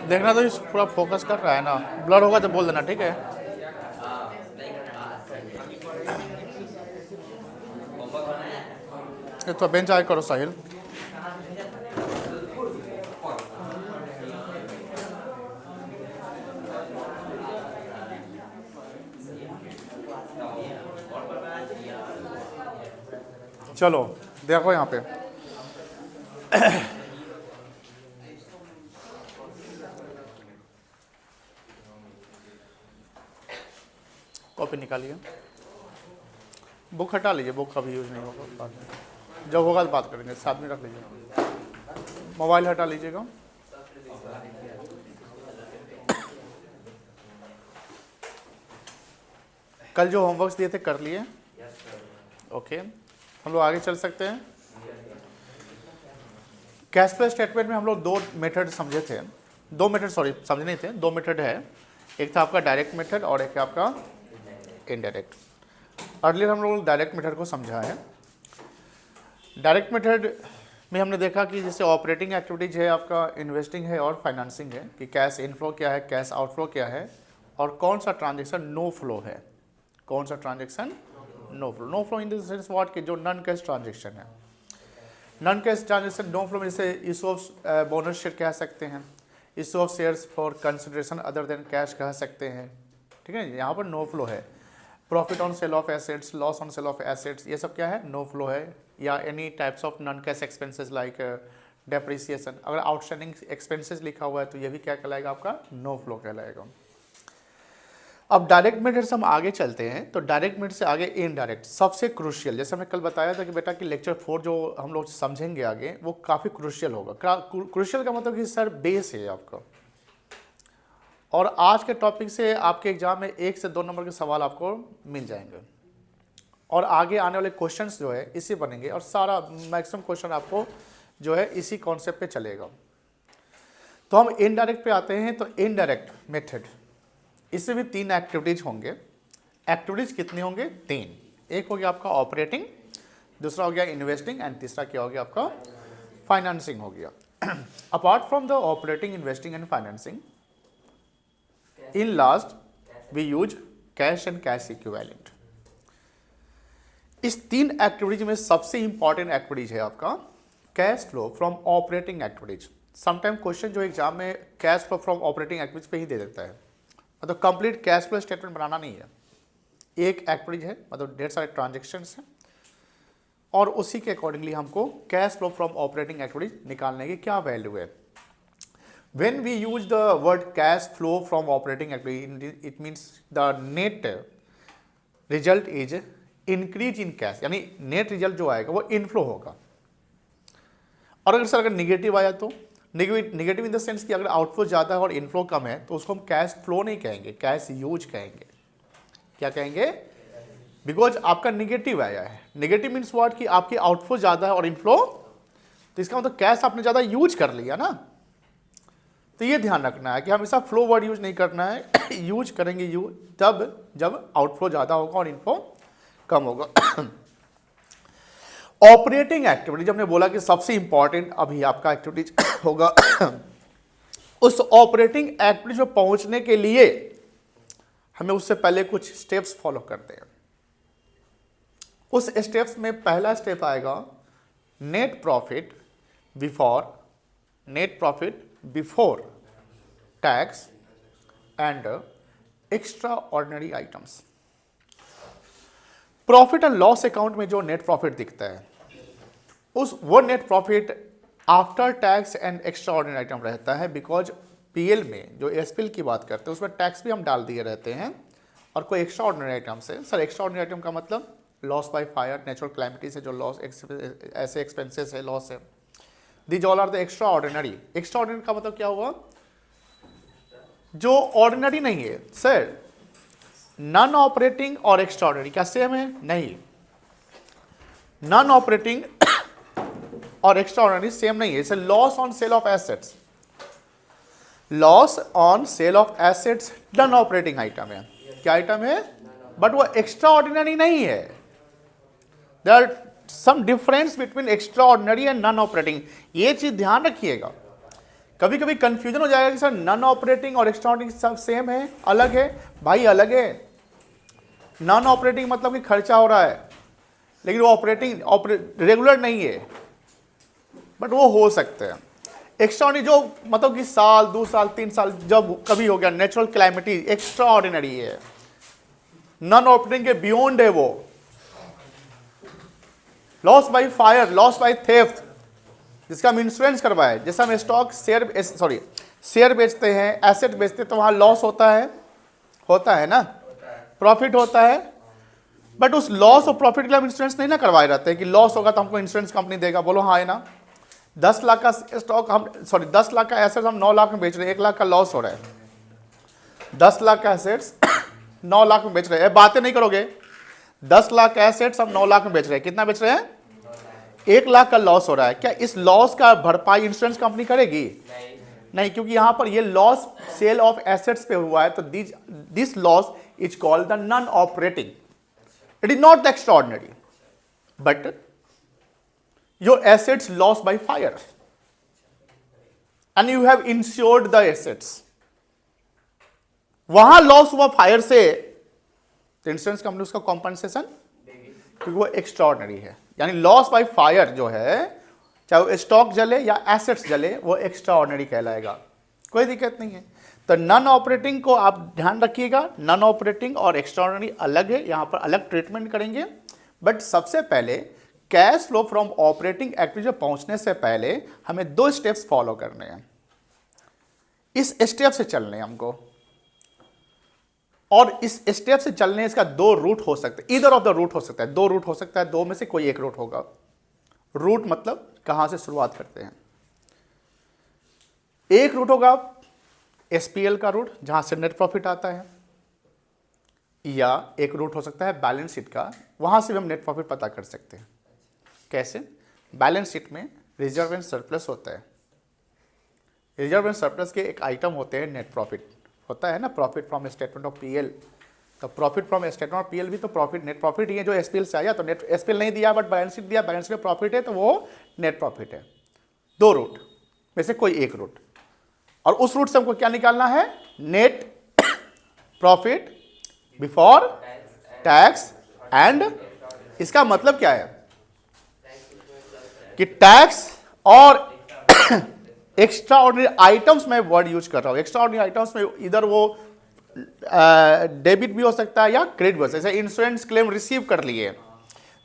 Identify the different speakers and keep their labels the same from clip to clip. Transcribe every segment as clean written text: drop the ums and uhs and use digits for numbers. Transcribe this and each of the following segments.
Speaker 1: देखना तो इस पूरा फोकस कर रहा है ना, ब्लर होगा तो बोल देना, ठीक है। ये तो बेंच आए करो साहिल। चलो देखो यहाँ पे, कॉपी निकालिए, बुक हटा लीजिए, बुक कभी यूज नहीं होगा बाद में, जब होगा तो बात करेंगे, साथ में रख लीजिए, मोबाइल हटा लीजिएगा। कल जो होमवर्क्स दिए थे कर लिए? ओके, हम लोग आगे चल सकते हैं। कैश फ्लो स्टेटमेंट में हम लोग दो मेथड समझे थे, दो मेथड सॉरी समझे नहीं थे, दो मेथड है, एक था आपका डायरेक्ट मेथड और एक है आपका इनडायरेक्ट। अर्लियर हम लोग डायरेक्ट मेथड को समझा है। डायरेक्ट मेथड में हमने देखा कि जैसे ऑपरेटिंग एक्टिविटीज है, आपका इन्वेस्टिंग है और फाइनेंसिंग है, कि कैश इनफ्लो क्या है, कैश आउटफ्लो क्या है, और कौन सा ट्रांजेक्शन नो फ्लो है, कौन सा transaction no flow. No flow in the sense what, कि जो नॉन कैश ट्रांजेक्शन है। Non cash transaction no flow में जैसे इशू ऑफ बोनस शेयर कह सकते हैं, issue of shares for consideration other than cash कह सकते हैं, ठीक है, यहाँ पर नो फ्लो है। Profit on sale of assets, loss on sale of assets, ये सब क्या है, नो फ्लो है। या any types of non cash expenses like depreciation, अगर आउटस्टैंडिंग एक्सपेंसेस लिखा हुआ है तो ये भी क्या कहलाएगा, आपका नो फ्लो कहलाएगा। अब डायरेक्ट मेथड से हम आगे चलते हैं, तो डायरेक्ट मेथड से आगे इनडायरेक्ट, सबसे क्रूशियल, जैसे हमने कल बताया था कि बेटा कि लेक्चर 4 जो हम लोग समझेंगे आगे वो काफ़ी क्रूशियल होगा। क्रूशियल का मतलब कि सर बेस है आपका, और आज के टॉपिक से आपके एग्जाम में 1 से 2 नंबर के सवाल आपको मिल जाएंगे, और आगे आने वाले क्वेश्चंस जो है इसी बनेंगे, और सारा मैक्सिमम क्वेश्चन आपको जो है इसी कॉन्सेप्ट पे चलेगा। तो हम इनडायरेक्ट पे आते हैं। तो इनडायरेक्ट मेथड, इसमें भी 3 एक्टिविटीज होंगे। एक्टिविटीज कितने होंगे, 3। एक हो गया आपका ऑपरेटिंग, दूसरा हो गया इन्वेस्टिंग, एंड तीसरा क्या हो गया आपका फाइनेंसिंग हो गया। Apart from the operating, investing and financing, in last we use cash and cash equivalent. इस 3 एक्टिविटीज में सबसे इंपॉर्टेंट एक्टिविटीज है आपका cash flow from operating activities. Sometime question जो एग्जाम में cash flow from operating activities पे ही दे देता है, मतलब कंप्लीट कैश फ्लो स्टेटमेंट बनाना नहीं है, एक एक्टिविटीज है, मतलब ढेर सारे ट्रांजेक्शन्स हैं, और उसी के अकॉर्डिंगली हमको cash flow from operating activities निकालने की क्या वैल्यू है। When we use the word cash flow from operating activity, it means the net result is increase in cash, यानी नेट रिजल्ट जो आएगा वो इनफ्लो होगा। और अगर सर अगर निगेटिव आया तो निगेटिव इन द सेंस कि अगर आउटफ्लो ज़्यादा है और इनफ्लो कम है तो उसको हम कैश फ्लो नहीं कहेंगे, कैश यूज कहेंगे। क्या कहेंगे, बिकॉज आपका निगेटिव आया है। निगेटिव मीन्स व्हाट, कि आपकी आउटफ्लो ज़्यादा है और इनफ्लो, तो इसका मतलब कैश आपने ज़्यादा यूज कर लिया ना। तो ये ध्यान रखना है कि हमेशा फ्लो वर्ड यूज नहीं करना है, यूज करेंगे यूज तब जब आउटफ्लो ज़्यादा होगा और इनफ्लो कम होगा। ऑपरेटिंग एक्टिविटी हमने बोला कि सबसे इंपॉर्टेंट अभी आपका एक्टिविटीज होगा। उस ऑपरेटिंग एक्टिविटीज में पहुंचने के लिए हमें उससे पहले कुछ स्टेप्स फॉलो करते हैं। उस स्टेप्स में पहला स्टेप आएगा net profit before tax and extraordinary items. Profit and loss account में जो नेट प्रॉफिट दिखता है वो net profit after tax and extraordinary item रहता है, बिकॉज पीएल में जो एसपीएल की बात करते हैं उसमें टैक्स भी हम डाल दिए रहते हैं, और कोई एक्स्ट्रा ऑर्डिनरी आइटम से, सर एक्स्ट्रा ऑर्डिनरी आइटम का मतलब loss by fire, natural calamity से जो लॉस, ऐसे एक्सपेंसेस है, लॉस है, these all are the extraordinary. Extraordinary का मतलब क्या हुआ, जो ऑर्डिनरी नहीं है। सर नॉन ऑपरेटिंग और एक्स्ट्रा ऑर्डिनरी क्या सेम है, नहीं, नॉन ऑपरेटिंग और एक्स्ट्रा ऑर्डिनरी सेम नहीं है। जैसे loss on sale of assets, loss on sale of assets non operating item है, क्या आइटम है, बट वो एक्स्ट्रा ऑर्डिनरी नहीं है। There are some difference between extraordinary and non operating. ये चीज ध्यान रखिएगा कभी कभी कंफ्यूजन हो जाएगा कि सर नॉन ऑपरेटिंग और एक्स्ट्रा ऑर्डिनरी सब सेम है, अलग है। भाई अलग है। नॉन ऑपरेटिंग मतलब कि खर्चा हो रहा है, लेकिन वो रेगुलर नहीं है, बट वो हो सकते हैं। एक्स्ट्रा ऑर्डिनरी जो मतलब कि साल 2 साल 3 साल जब कभी हो गया, नेचुरल कैलेमिटी, एक्स्ट्रा ऑर्डिनरी है। नॉन ऑपरेटिंग के बियॉन्ड है वो। Loss by fire, loss by theft, जिसका हम इंश्योरेंस करवाए। जैसे हम स्टॉक शेयर बेचते हैं, एसेट बेचते हैं, तो वहां लॉस होता है ना, प्रॉफिट होता है, बट उस लॉस और प्रॉफिट के लिए हम इंश्योरेंस नहीं ना करवाए रहते हैं कि लॉस होगा तो हमको इंश्योरेंस कंपनी देगा। बोलो हाँ है ना। 10 लाख का स्टॉक 10 लाख का एसेट्स हम 9 लाख में बेच रहे हैं, 1 लाख का लॉस हो रहा है। 10 लाख का एसेट्स 9 लाख में बेच रहे हैं, बातें नहीं करोगे। 10 लाख का एसेट्स हम 9 लाख में बेच रहे हैं, कितना बेच रहे हैं? 1 लाख का लॉस हो रहा है। क्या इस लॉस का भरपाई इंश्योरेंस कंपनी करेगी? नहीं, क्योंकि यहां पर ये लॉस सेल ऑफ एसेट्स पे हुआ है, तो this loss is called the non operating. It is not extraordinary, but your assets loss by fire and you have insured the assets. वहां लॉस हुआ फायर से, तो इंश्योरेंस कंपनी उसका compensation, क्योंकि वो एक्स्ट्राऑर्डिनरी है। यानी लॉस बाय फायर जो है, चाहे वो स्टॉक जले या एसेट्स जले, वो एक्स्ट्राऑर्डिनरी कहलाएगा। कोई दिक्कत नहीं है। तो नॉन ऑपरेटिंग को आप ध्यान रखिएगा, नॉन ऑपरेटिंग और एक्स्ट्राऑर्डिनरी अलग है, यहां पर अलग ट्रीटमेंट करेंगे। बट सबसे पहले cash flow from operating activity पहुंचने से पहले हमें 2 स्टेप्स फॉलो करने हैं। इस स्टेप से चलने हमको, और इस स्टेप से चलने इसका 2 रूट हो सकते हैं, ईदर ऑफ द रूट हो सकता है। 2 रूट हो सकता है, 2 में से कोई एक रूट होगा। रूट मतलब कहां से शुरुआत करते हैं। एक रूट होगा एसपीएल का रूट, जहां से नेट प्रॉफिट आता है, या एक रूट हो सकता है बैलेंस शीट का, वहां से भी हम नेट प्रॉफिट पता कर सकते हैं। कैसे? बैलेंस शीट में रिजर्व एंड सरप्लस होता है। रिजर्व एंड सरप्लस के एक आइटम होते हैं नेट प्रॉफिट, होता है ना, profit from statement of PL. तो profit from statement of PL भी तो प्रॉफिट, नेट प्रॉफिट ही है जो एसपीएल से आया। तो नेट एसपीएल नहीं दिया, बट बैलेंस शीट दिया, बैलेंस शीट में प्रॉफिट है, तो वो नेट प्रॉफिट है। 2 रूट में से कोई एक रूट, और उस रूट से हमको क्या निकालना है? Net profit before tax and, इसका मतलब क्या है कि टैक्स और एक्स्ट्रा ऑर्डिनरी आइटम्स में वर्ड यूज कर रहा हूं। एक्स्ट्रा ऑर्डिनरी आइटम्स में इधर वो डेबिट भी हो सकता है या क्रेडिट भी हो सकता है। जैसे इंश्योरेंस क्लेम रिसीव कर लिए,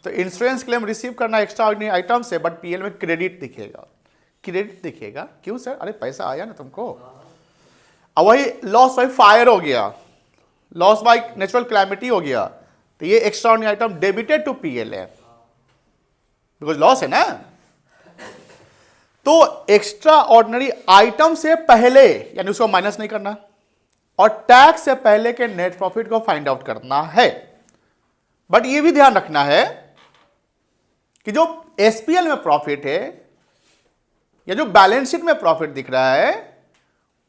Speaker 1: तो इंश्योरेंस क्लेम रिसीव करना एक्स्ट्रा ऑर्डिनरी आइटम से, बट पीएल में क्रेडिट दिखेगा। क्रेडिट दिखेगा क्यों सर? अरे पैसा आया ना तुमको। अब वही लॉस बाय फायर हो गया, लॉस बाय नेचुरल कैलेमिटी हो गया, तो ये extraordinary item debited to PL है, बिकॉज लॉस है ना। तो एक्स्ट्रा ऑर्डिनरी आइटम से पहले, यानी उसको माइनस नहीं करना, और टैक्स से पहले के नेट प्रॉफिट को फाइंड आउट करना है। बट ये भी ध्यान रखना है कि जो एसपीएल में प्रॉफिट है या जो बैलेंस शीट में प्रॉफिट दिख रहा है,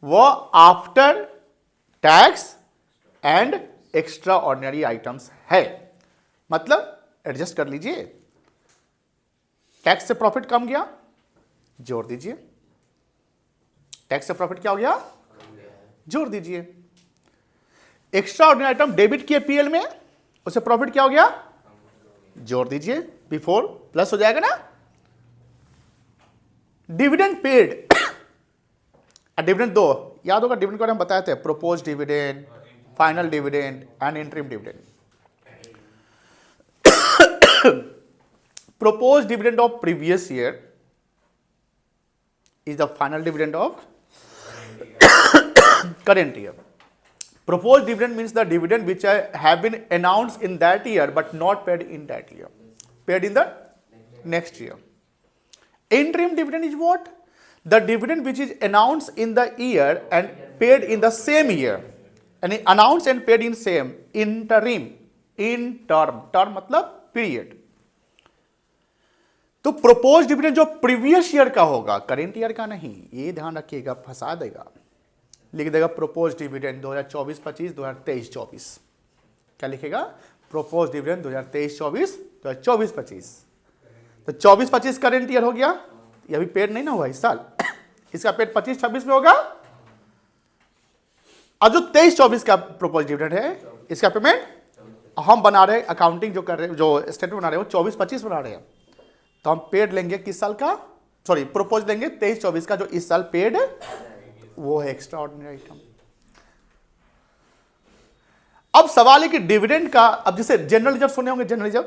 Speaker 1: वो after tax and extraordinary items है। मतलब एडजस्ट कर लीजिए, टैक्स से प्रॉफिट कम गया, जोड़ दीजिए। टैक्स से प्रॉफिट क्या हो गया? जोड़ दीजिए। एक्स्ट्रा ऑर्डिनरी आइटम डेबिट किए पीएल में, उससे प्रॉफिट क्या हो गया? जोड़ दीजिए। बिफोर प्लस हो जाएगा ना। डिविडेंड पेड, डिविडेंड 2 याद होगा, डिविडेंड को हम बताए थे, propose dividend, final dividend and interim dividend. Propose dividend of previous year is the final dividend of current year. Proposed dividend means the dividend which have been announced in that year but not paid in that year, paid in the next year. Interim dividend is what? The dividend which is announced in the year and paid in the same year, and announced and paid in same. Interim, in term, term मतलब period. तो propose dividend जो previous year का होगा, current year का नहीं, ये ध्यान रखिएगा, फंसा देगा। लिख देगा प्रोपोज डिविडेंड 2024-25, 2023-24। क्या लिखेगा? Propose dividend 2023-24, 2024-25। तो 24-25 करेंट ईयर हो गया, ये अभी पेड नहीं ना हुआ इस साल, इसका पेड 25-26 में होगा, और जो 23-24 का प्रोपोज डिविडेंड है इसका पेमेंट हम बना रहे हैं, अकाउंटिंग जो कर रहे हैं, जो स्टेटमेंट बना रहे हो 24-25 बना रहे हैं, तो हम पेड लेंगे किस साल का, सॉरी प्रोपोज लेंगे 23-24 का, जो इस साल पेड वो है एक्स्ट्रा ऑर्डिनरी आइटम। अब सवाल है कि डिविडेंड का, अब जैसे जनरल रिजर्व सुने होंगे, जनरल रिजर्व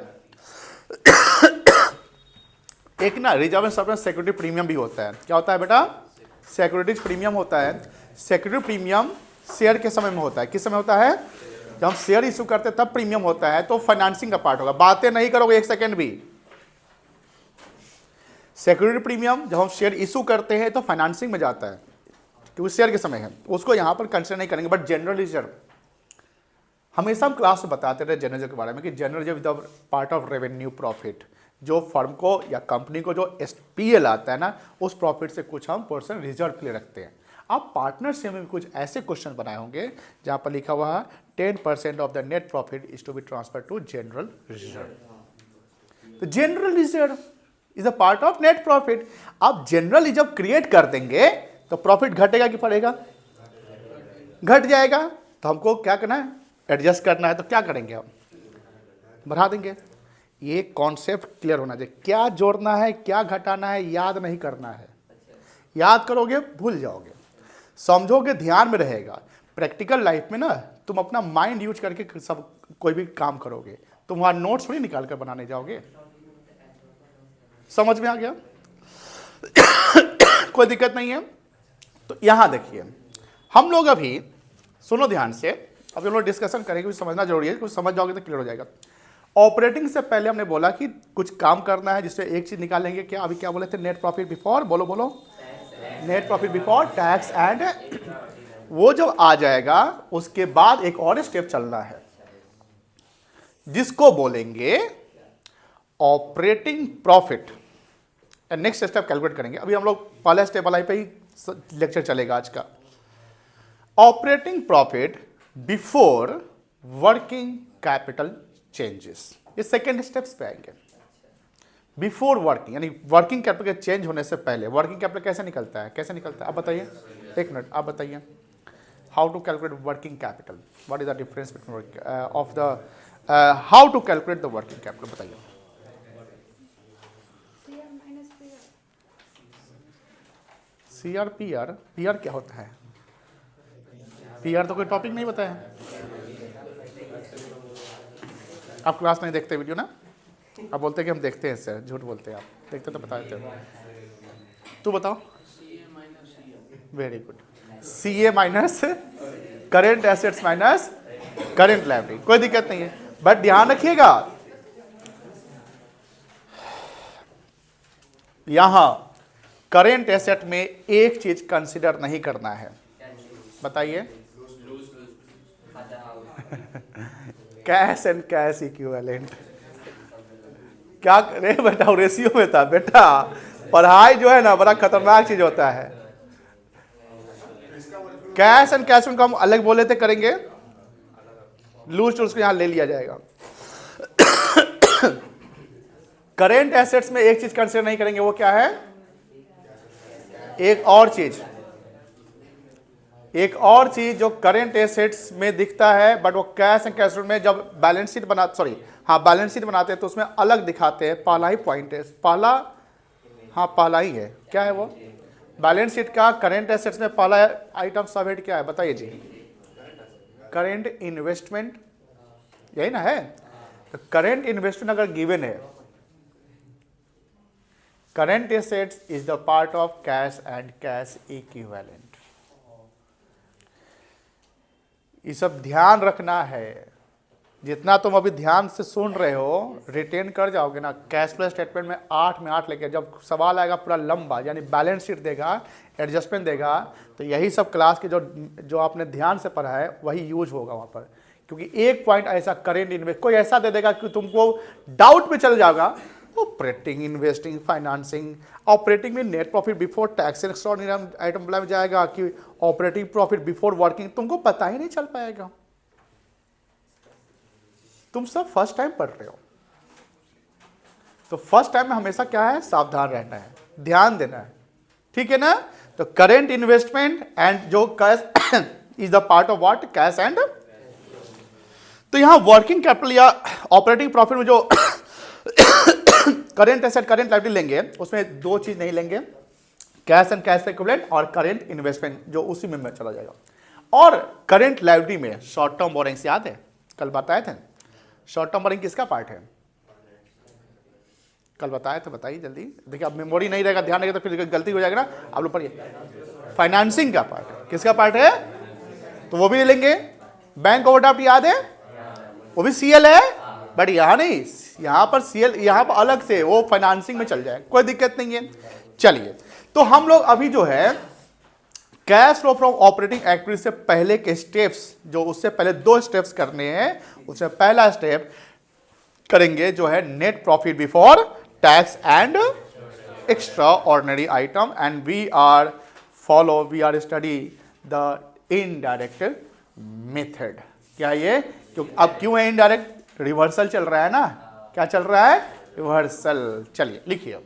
Speaker 1: एक ना reserve and surplus security premium भी होता है। क्या होता है बेटा? सिक्योरिटीज प्रीमियम होता है। सिक्योरिटी प्रीमियम शेयर के समय में होता है। किस समय होता है? जब हम शेयर इशू करते हैं तब प्रीमियम होता है, तो फाइनेंसिंग का पार्ट होगा। बातें नहीं करोगे एक सेकेंड भी। सिक्योरिटी प्रीमियम जब हम शेयर इशू करते हैं तो फाइनेंसिंग में जाता है, क्योंकि शेयर के समय है, उसको यहां पर कंसिडर नहीं करेंगे। बट जनरल रिजर्व हमेशा हम क्लास में बताते रहे जनरल रिजर्व के बारे में कि general reserve is the part of revenue profit. जो फर्म को या कंपनी को जो एसपीएल आता है ना, उस प्रॉफिट से कुछ हम पर्सन रिजर्व के लिए रखते हैं। आप पार्टनरशिप में भी कुछ ऐसे क्वेश्चन बनाए होंगे जहां पर लिखा हुआ है 10% of the net profit is to be transfer to general reserve. तो general reserve is a part of net profit. आप जनरल रिजर्व क्रिएट कर देंगे तो प्रॉफिट घटेगा कि बढ़ेगा? घट जाएगा। तो हमको क्या करना है? एडजस्ट करना है। तो क्या करेंगे? हम बढ़ा देंगे। ये कॉन्सेप्ट क्लियर होना चाहिए। क्या जोड़ना है, क्या घटाना है, याद नहीं करना है। याद करोगे भूल जाओगे, समझोगे ध्यान में रहेगा। प्रैक्टिकल लाइफ में ना तुम अपना माइंड यूज करके सब कोई भी काम करोगे, तुम वहां नोट्स थोड़ी निकाल कर बनाने जाओगे। समझ में आ गया? कोई दिक्कत नहीं है। तो यहां देखिए, हम लोग अभी सुनो ध्यान से, अभी हम लोग डिस्कशन करेंगे, कुछ समझना जरूरी है, कुछ समझ जाओगे तो क्लियर हो जाएगा। ऑपरेटिंग से पहले हमने बोला कि कुछ काम करना है जिससे एक चीज निकालेंगे। क्या अभी क्या बोले थे? नेट प्रॉफिट बिफोर, बोलो बोलो, net profit before tax and, वो जब आ जाएगा उसके बाद एक और स्टेप चलना है जिसको बोलेंगे operating profit. Next step calculate करेंगे। अभी हम लोग पहले स्टेप वाला पे ही लेक्चर चलेगा आज का। Operating profit before working capital changes, ये सेकेंड स्टेप्स पे आएंगे। बिफोर वर्किंग यानी वर्किंग कैपिटल के चेंज होने से पहले। वर्किंग कैपिटल कैसे निकलता है? कैसे निकलता है आप बताइए, एक मिनट आप बताइए। How to calculate working capital, what is the difference between of the how to calculate the working capital, बताइए। सीआर पीआर, पीआर क्या होता है? पीआर तो कोई टॉपिक नहीं बताया। आप क्लास नहीं देखते वीडियो ना? आप बोलते कि हम देखते हैं सर, झूठ बोलते हैं। आप देखते तो बता देते हो। तू बताओ। Very good. CA minus current assets minus current liability, कोई दिक्कत नहीं है। बट ध्यान रखिएगा, यहां करेंट एसेट में एक चीज कंसिडर नहीं करना है, बताइए। Cash and cash equivalent. क्या करे बेटा? रेशियो में था बेटा। पढ़ाई जो है ना बड़ा खतरनाक चीज होता है। कैश एंड कैश को हम अलग बोले थे, करेंगे लूज टूल्स को यहां ले लिया जाएगा। करेंट एसेट्स में एक चीज कंसिडर नहीं करेंगे, वो क्या है? एक और चीज जो करेंट एसेट्स में दिखता है बट वो कैश एंड कैश में जब बैलेंस शीट बना, सॉरी हाँ बैलेंस शीट बनाते हैं तो उसमें अलग दिखाते हैं। पहला ही पॉइंट है, पहला ही है। क्या है वो? बैलेंस शीट का करेंट एसेट्स में पहला आइटम सब हेड क्या है बताइए जी? करेंट इन्वेस्टमेंट, यही ना है? तो करेंट इन्वेस्टमेंट अगर गिवन है, current assets is the part of cash and cash equivalent. ये सब ध्यान रखना है। जितना तुम अभी ध्यान से सुन रहे हो रिटेन कर जाओगे ना, कैश फ्लो स्टेटमेंट में 8 में 8 लेके जब सवाल आएगा पूरा लंबा, यानी बैलेंस शीट देगा, एडजस्टमेंट देगा, तो यही सब क्लास के जो आपने ध्यान से पढ़ा है वही यूज होगा वहाँ पर। क्योंकि एक पॉइंट ऐसा करेंट इन्वेस्ट कोई ऐसा दे देगा कि तुमको डाउट में चल जाएगा। ऑपरेटिंग, इन्वेस्टिंग, फाइनेंसिंग, ऑपरेटिंग में net profit before tax and extraordinary item में जाएगा कि ऑपरेटिंग प्रॉफिट बिफोर वर्किंग, तुमको पता ही नहीं चल पाएगा। तुम सब फर्स्ट टाइम पढ़ रहे हो, तो फर्स्ट टाइम में हमेशा क्या है? सावधान रहना है, ध्यान देना है, ठीक है ना? तो करेंट इन्वेस्टमेंट एंड जो cash is the part of what, cash and. तो यहां वर्किंग कैपिटल या ऑपरेटिंग प्रॉफिट में जो करेंट एसेट करेंट लायबिलिटी लेंगे उसमें दो चीज नहीं लेंगे, कैश एंड कैश इक्विवेलेंट और करेंट इन्वेस्टमेंट जो उसी में चला जाएगा। और करेंट लायबिलिटी में शॉर्ट टर्म बोरिंग्स याद है, कल बताए थे। शॉर्ट टर्म बोरिंग किसका पार्ट है? कल बताए थे, बताइए जल्दी। देखिए अब मेमोरी नहीं रहेगा, ध्यान रहेगा तो फिर गलती हो जाएगा ना। आप लोग पढ़िए, फाइनेंसिंग का पार्ट है। किसका पार्ट है? तो वो भी ले लेंगे। बैंक ओवरड्राफ्ट याद है, वो भी सीएल है, बट यहां नहीं, यहां पर सीएल यहां पर अलग से, वो फाइनेंसिंग में चल जाए, कोई दिक्कत नहीं है। चलिए, तो हम लोग अभी जो है cash flow from operating activity से पहले के स्टेप्स, जो उससे पहले दो स्टेप्स करने हैं, उसमें पहला स्टेप करेंगे जो है net profit before tax and extraordinary item, and we are study the indirect method. क्या ये? क्योंकि अब क्यों है इनडायरेक्ट? रिवर्सल चल रहा है ना। क्या चल रहा है? रिवर्सल। चलिए लिखिए।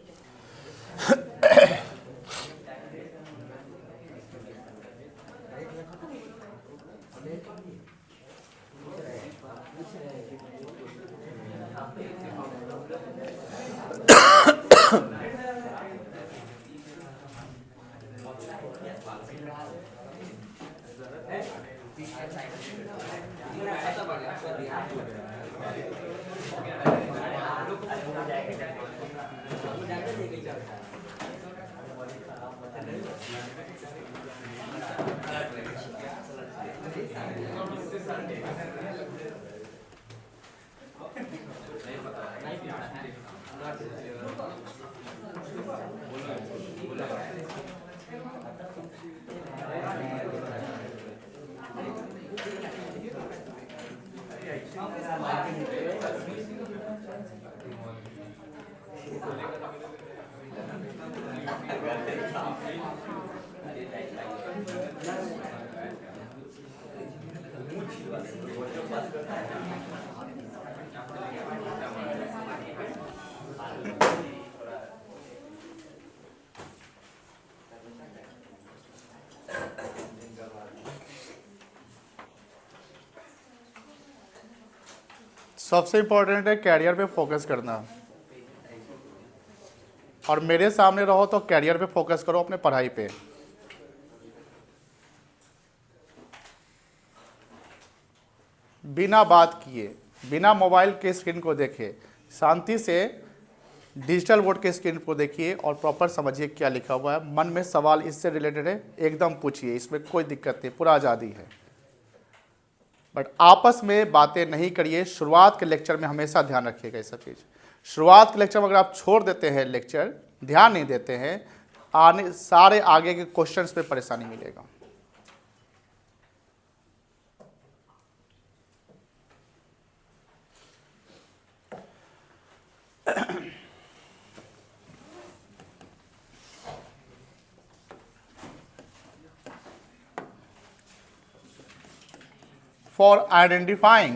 Speaker 1: सबसे इंपॉर्टेंट है कैरियर पे फोकस करना, और मेरे सामने रहो तो कैरियर पे फोकस करो, अपने पढ़ाई पे। बिना बात किए, बिना मोबाइल के स्क्रीन को देखे, शांति से डिजिटल बोर्ड के स्क्रीन को देखिए और प्रॉपर समझिए क्या लिखा हुआ है। मन में सवाल इससे रिलेटेड है एकदम पूछिए, इसमें कोई दिक्कत नहीं, पूरा आज़ादी है। बट आपस में बातें नहीं करिए। शुरुआत के लेक्चर में हमेशा ध्यान रखिएगा ये सब चीज़। शुरुआत के लेक्चर में अगर आप छोड़ देते हैं, लेक्चर ध्यान नहीं देते हैं, आने सारे आगे के क्वेश्चंस पे परेशानी मिलेगा। For identifying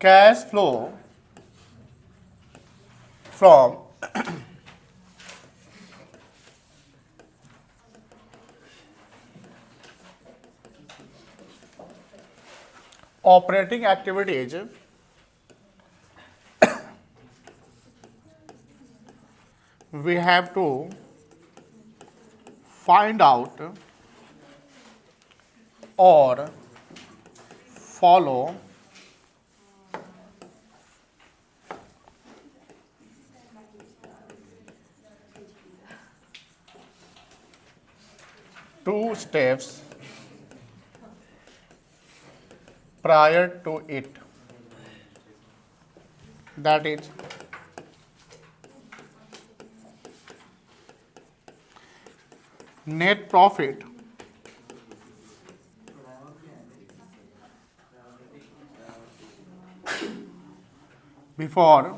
Speaker 1: cash flow from operating activities, we have to find out or follow two steps prior to it, that is net profit before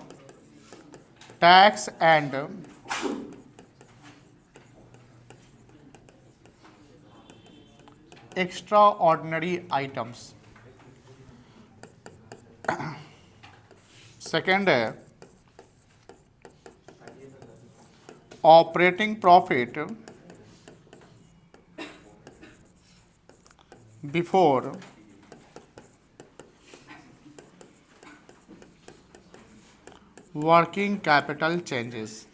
Speaker 1: tax and extraordinary items. Second है operating profit before working capital changes.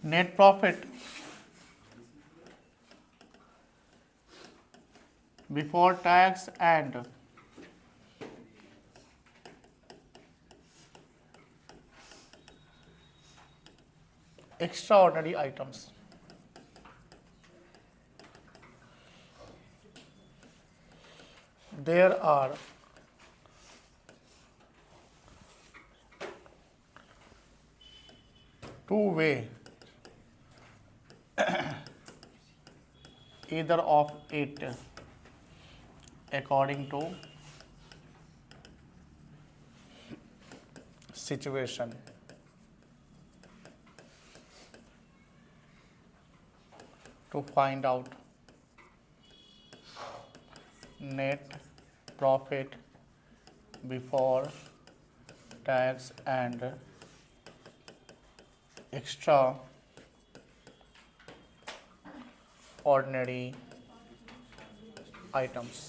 Speaker 1: Net profit before tax and extraordinary items। There are two ways either of it according to situation। To find out net profit before tax and extra ordinary items।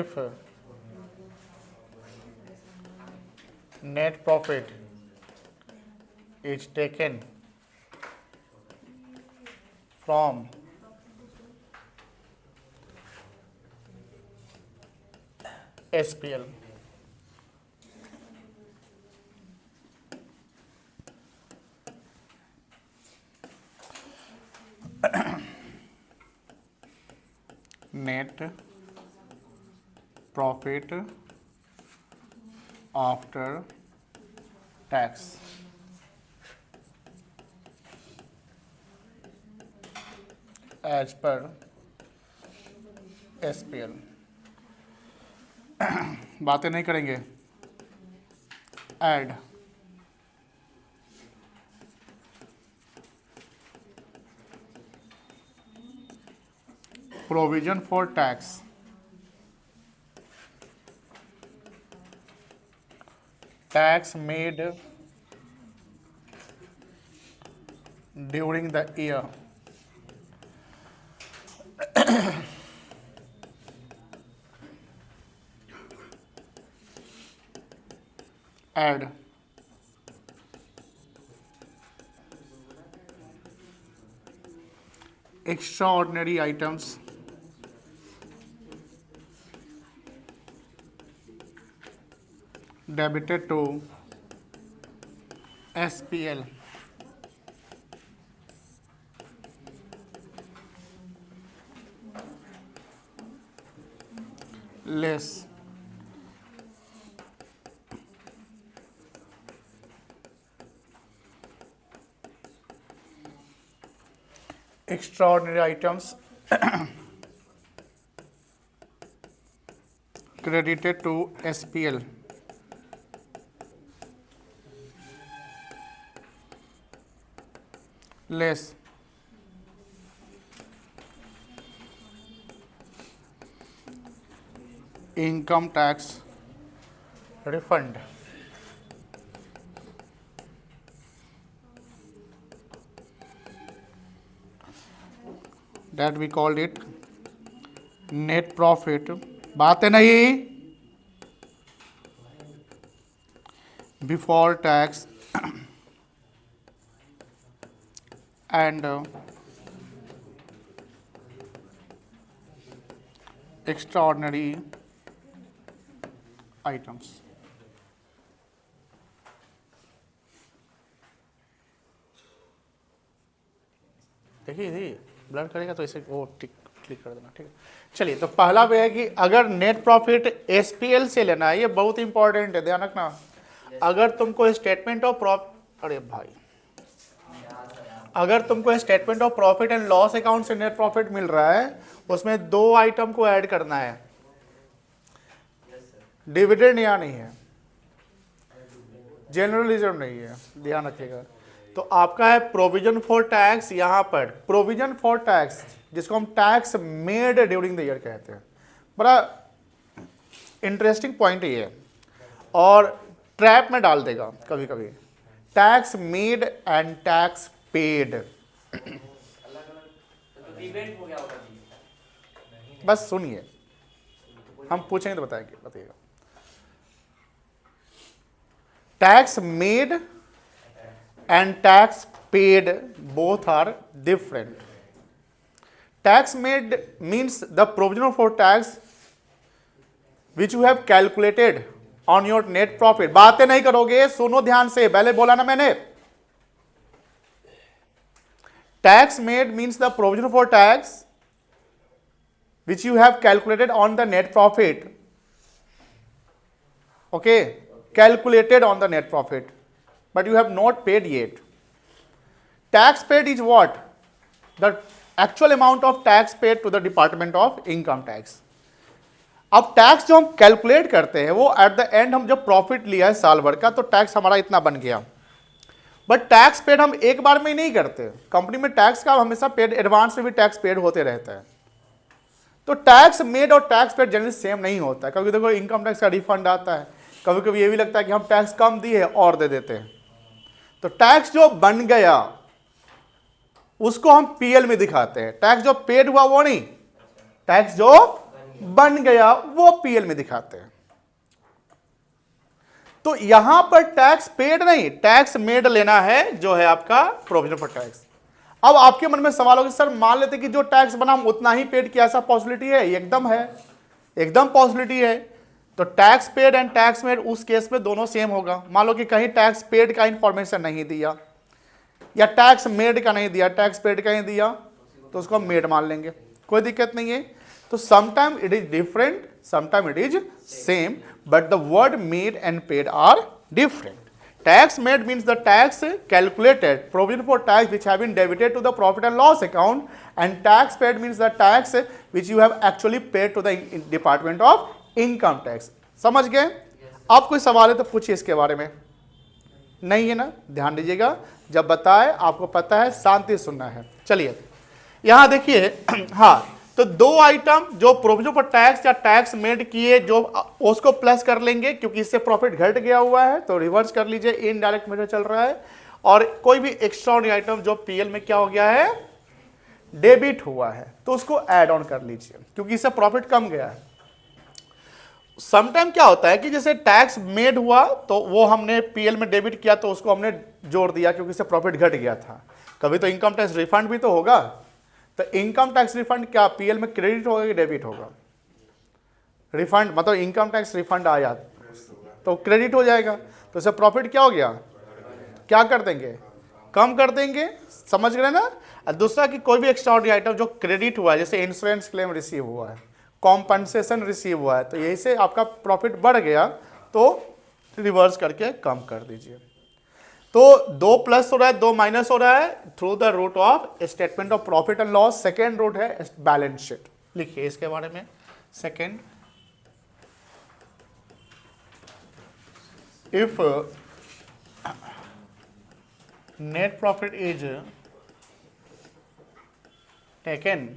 Speaker 1: If net profit is taken from SPL, net profit after tax as per SPL। बातें नहीं करेंगे। Add provision for tax tax made during the year add extraordinary items debited to SPL less extraordinary items credited to SPL less income tax refund that we called it net profit। बात है नहीं before tax and extraordinary items। देखिए blur करेगा तो इसे वो टिक click कर देना, ठीक है। चलिए, तो पहला वे है कि अगर नेट प्रॉफिट एसपीएल से लेना है, ये बहुत इंपॉर्टेंट है, ध्यान रखना। अगर तुमको स्टेटमेंट ऑफ अरे भाई, अगर तुमको statement of profit and loss account से नेट प्रॉफिट मिल रहा है, उसमें दो आइटम को ऐड करना है, डिविडेंड यहाँ नहीं है, जनरल रिजर्व नहीं है, ध्यान रखिएगा। तो आपका है प्रोविजन फॉर टैक्स, यहां पर प्रोविजन फॉर टैक्स जिसको हम tax made during the year कहते हैं, बड़ा इंटरेस्टिंग पॉइंट ये है और ट्रैप में डाल देगा कभी कभी। Tax made and tax paid, बस सुनिए, हम पूछेंगे तो बताइएगा। Tax made and tax paid both are different. Tax made means the provision for tax which you have calculated on your net profit. बातें नहीं करोगे, सुनो ध्यान से, पहले बोला ना मैंने। Tax made means the provision for tax which you have calculated on the net profit. Okay, calculated on the net profit, but you have not paid yet. Tax paid is what? The actual amount of tax paid to the Department of Income Tax. अब tax जो हम calculate करते हैं वो at the end, हम जब profit लिया है साल भर का तो टैक्स हमारा इतना बन गया, बट टैक्स पेड हम एक बार में ही नहीं करते। कंपनी में टैक्स का हमेशा पेड, एडवांस में भी टैक्स पेड होते रहता है। तो टैक्स मेड और टैक्स पेड जनरली सेम नहीं होता है। कभी देखो इनकम टैक्स का रिफंड आता है, कभी कभी ये भी लगता है कि हम टैक्स कम दिए और दे देते हैं। तो टैक्स जो बन गया उसको हम पीएल में दिखाते हैं, टैक्स जो पेड हुआ वो नहीं, टैक्स जो बन गया वो पीएल में दिखाते हैं। तो यहां पर टैक्स पेड नहीं, टैक्स मेड लेना है जो है आपका प्रोविजन फॉर टैक्स। अब आपके मन में सवाल होगा, सर मान लेते कि जो टैक्स बना हम उतना ही पेड किया, ऐसा पॉसिबिलिटी है? एकदम है, एकदम पॉसिबिलिटी है। तो tax paid and tax made उस केस में दोनों सेम होगा। मान लो कि कहीं टैक्स पेड का इंफॉर्मेशन नहीं दिया या टैक्स मेड का नहीं दिया, टैक्स पेड का ही दिया, तो उसको हम मेड मान लेंगे, कोई दिक्कत नहीं है। तो sometime it is different, sometime it is same, but the word made and paid are different. Tax made means the tax calculated, provision for tax which have been debited to the profit and loss account, and tax paid means the tax which you have actually paid to the Department of Income Tax. समझ गए? आप कोई सवाल है तो पूछिए इसके बारे में। नहीं है ना? ध्यान दीजिएगा, जब बताए आपको पता है, शांति सुनना है। चलिए यहां देखिए, हाँ, तो दो आइटम जो प्रोविजन फॉर टैक्स या टैक्स मेड किए जो उसको प्लस कर लेंगे, क्योंकि इससे प्रॉफिट घट गया हुआ है तो रिवर्स कर लीजिए, इनडायरेक्ट मेथड चल रहा है। और कोई भी एक्स्ट्राऑर्डिनरी आइटम जो पीएल में क्या हो गया है, डेबिट हुआ है, तो उसको ऐड ऑन कर लीजिए, क्योंकि इससे प्रॉफिट कम गया है। समटाइम क्या होता है कि जैसे टैक्स मेड हुआ तो वो हमने पीएल में डेबिट किया तो उसको हमने जोड़ दिया क्योंकि इससे प्रॉफिट घट गया था। कभी तो इनकम टैक्स रिफंड भी तो होगा, तो इनकम टैक्स रिफंड क्या पीएल में क्रेडिट होगा कि डेबिट होगा? रिफंड मतलब इनकम टैक्स रिफंड आया तो क्रेडिट हो जाएगा, तो इससे प्रॉफिट क्या हो गया, क्या कर देंगे, कम कर देंगे। समझ गए ना? और दूसरा कि कोई भी एक्स्ट्राऑर्डिनरी आइटम जो क्रेडिट हुआ है, जैसे इंश्योरेंस क्लेम रिसीव हुआ है, कॉम्पनसेशन रिसीव हुआ है, तो यही से आपका प्रॉफिट बढ़ गया तो रिवर्स करके कम कर दीजिए। तो 2 प्लस हो रहा है, 2 माइनस हो रहा है through the route of statement of profit and loss. Second route है बैलेंस शीट। लिखिए इसके बारे में। Second, if net profit is taken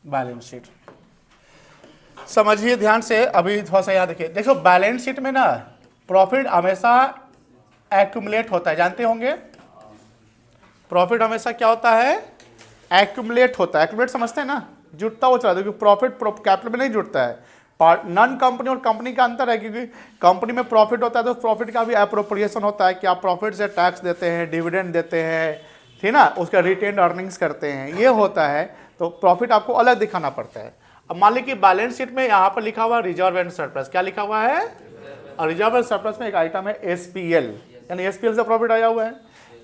Speaker 1: balance sheet, समझिए ध्यान से। अभी थोड़ा सा याद रखिए, देखो बैलेंस शीट में ना प्रॉफिट हमेशा एक्यूमुलेट होता है, जानते होंगे प्रॉफिट हमेशा क्या होता है, एक्यूमुलेट होता है। एक्यूमुलेट समझते हैं ना, जुटता हुआ चला, क्योंकि प्रॉफिट कैपिटल में नहीं जुटता है। नॉन कंपनी और कंपनी का अंतर है, क्योंकि कंपनी में प्रॉफिट होता है तो प्रॉफिट का भी अप्रोप्रिएशन होता है कि आप प्रॉफिट से टैक्स देते हैं, डिविडेंड देते हैं, ठीक ना, उसका रिटेन अर्निंग्स करते हैं, ये होता है, तो प्रॉफिट आपको अलग दिखाना पड़ता है। अब मान लीजिए कि बैलेंस शीट में यहाँ पर लिखा हुआ रिजर्व एंड सरप्लस, क्या लिखा हुआ है, और रिजर्व एंड सरप्लस में एक आइटम है एसपीएल, यानी एसपीएल से प्रॉफिट आया हुआ है।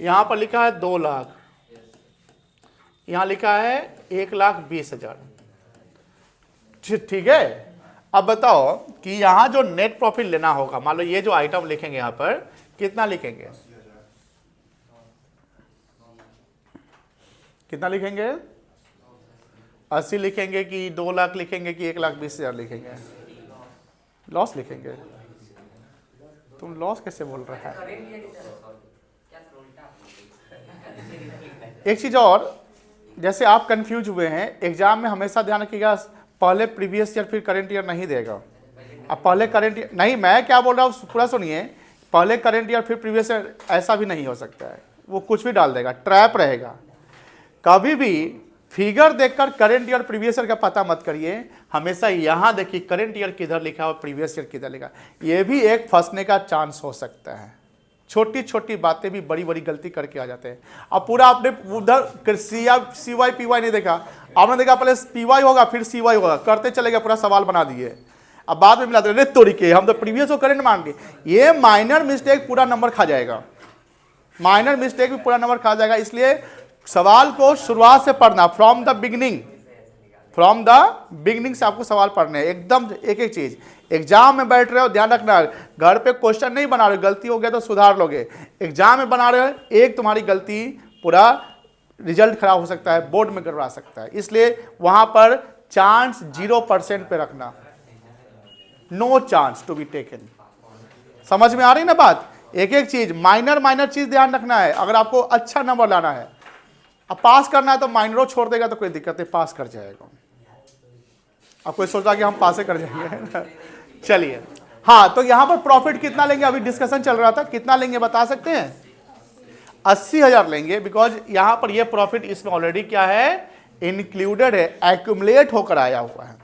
Speaker 1: यहाँ पर लिखा है 2 लाख, यहां लिखा है 1,20,000। ठीक है, अब बताओ कि यहां जो नेट प्रॉफिट लेना होगा, मान लो ये जो आइटम लिखेंगे यहां पर कितना लिखेंगे, कितना लिखेंगे, 80 लिखेंगे कि 2 लाख लिखेंगे कि 1,20,000 लिखेंगे? लॉस लिखेंगे। तुम लॉस कैसे बोल रहा है? एक चीज और, जैसे आप कंफ्यूज हुए हैं, एग्जाम में हमेशा ध्यान रखिएगा, पहले प्रीवियस ईयर फिर करंट ईयर नहीं देगा। अब पहले करंट ईयर नहीं, मैं क्या बोल रहा हूँ पूरा सुनिए, पहले करंट ईयर फिर प्रीवियस ईयर ऐसा भी नहीं हो सकता है, वो कुछ भी डाल देगा, ट्रैप रहेगा। कभी भी फिगर देखकर करंट ईयर प्रीवियस ईयर का पता मत करिए, हमेशा यहां देखिए करंट ईयर किधर लिखा और प्रीवियस ईयर किधर लिखा, ये भी एक फंसने का चांस हो सकता है। छोटी छोटी बातें भी बड़ी बड़ी गलती करके आ जाते हैं। अब पूरा आपने उधर CY PY नहीं देखा, आपने देखा पहले PY होगा फिर CY होगा, करते चलेगा, पूरा सवाल बना दिए, अब बाद में मिला दे तोड़ी के हम तो प्रीवियस को करंट मान के, ये माइनर मिस्टेक पूरा नंबर खा जाएगा, माइनर मिस्टेक भी पूरा नंबर खा जाएगा। इसलिए सवाल को शुरुआत से पढ़ना, फ्रॉम द बिगिनिंग से आपको सवाल पढ़ने हैं, एकदम एक एक चीज। एग्जाम में बैठ रहे हो ध्यान रखना, घर पे क्वेश्चन नहीं बना रहे हो, गलती हो गया तो सुधार लोगे, एग्जाम में बना रहे हो, एक तुम्हारी गलती पूरा रिजल्ट खराब हो सकता है, बोर्ड में करवा सकता है। इसलिए वहां पर चांस 0% पे रखना, no chance to be taken. समझ में आ रही ना बात? एक एक चीज, माइनर चीज ध्यान रखना है। अगर आपको अच्छा नंबर लाना है, अब पास करना है तो माइनरों छोड़ देगा तो कोई दिक्कत नहीं, पास कर जाएगा। अब कोई सोचा कि हम पासे कर जाएंगे चलिए, हाँ, तो यहां पर प्रॉफिट कितना लेंगे, अभी डिस्कशन चल रहा था, कितना लेंगे बता सकते हैं? 80,000 लेंगे, बिकॉज यहां पर ये प्रॉफिट इसमें ऑलरेडी क्या है, इंक्लूडेड है, एक्यूमुलेट होकर आया हुआ है।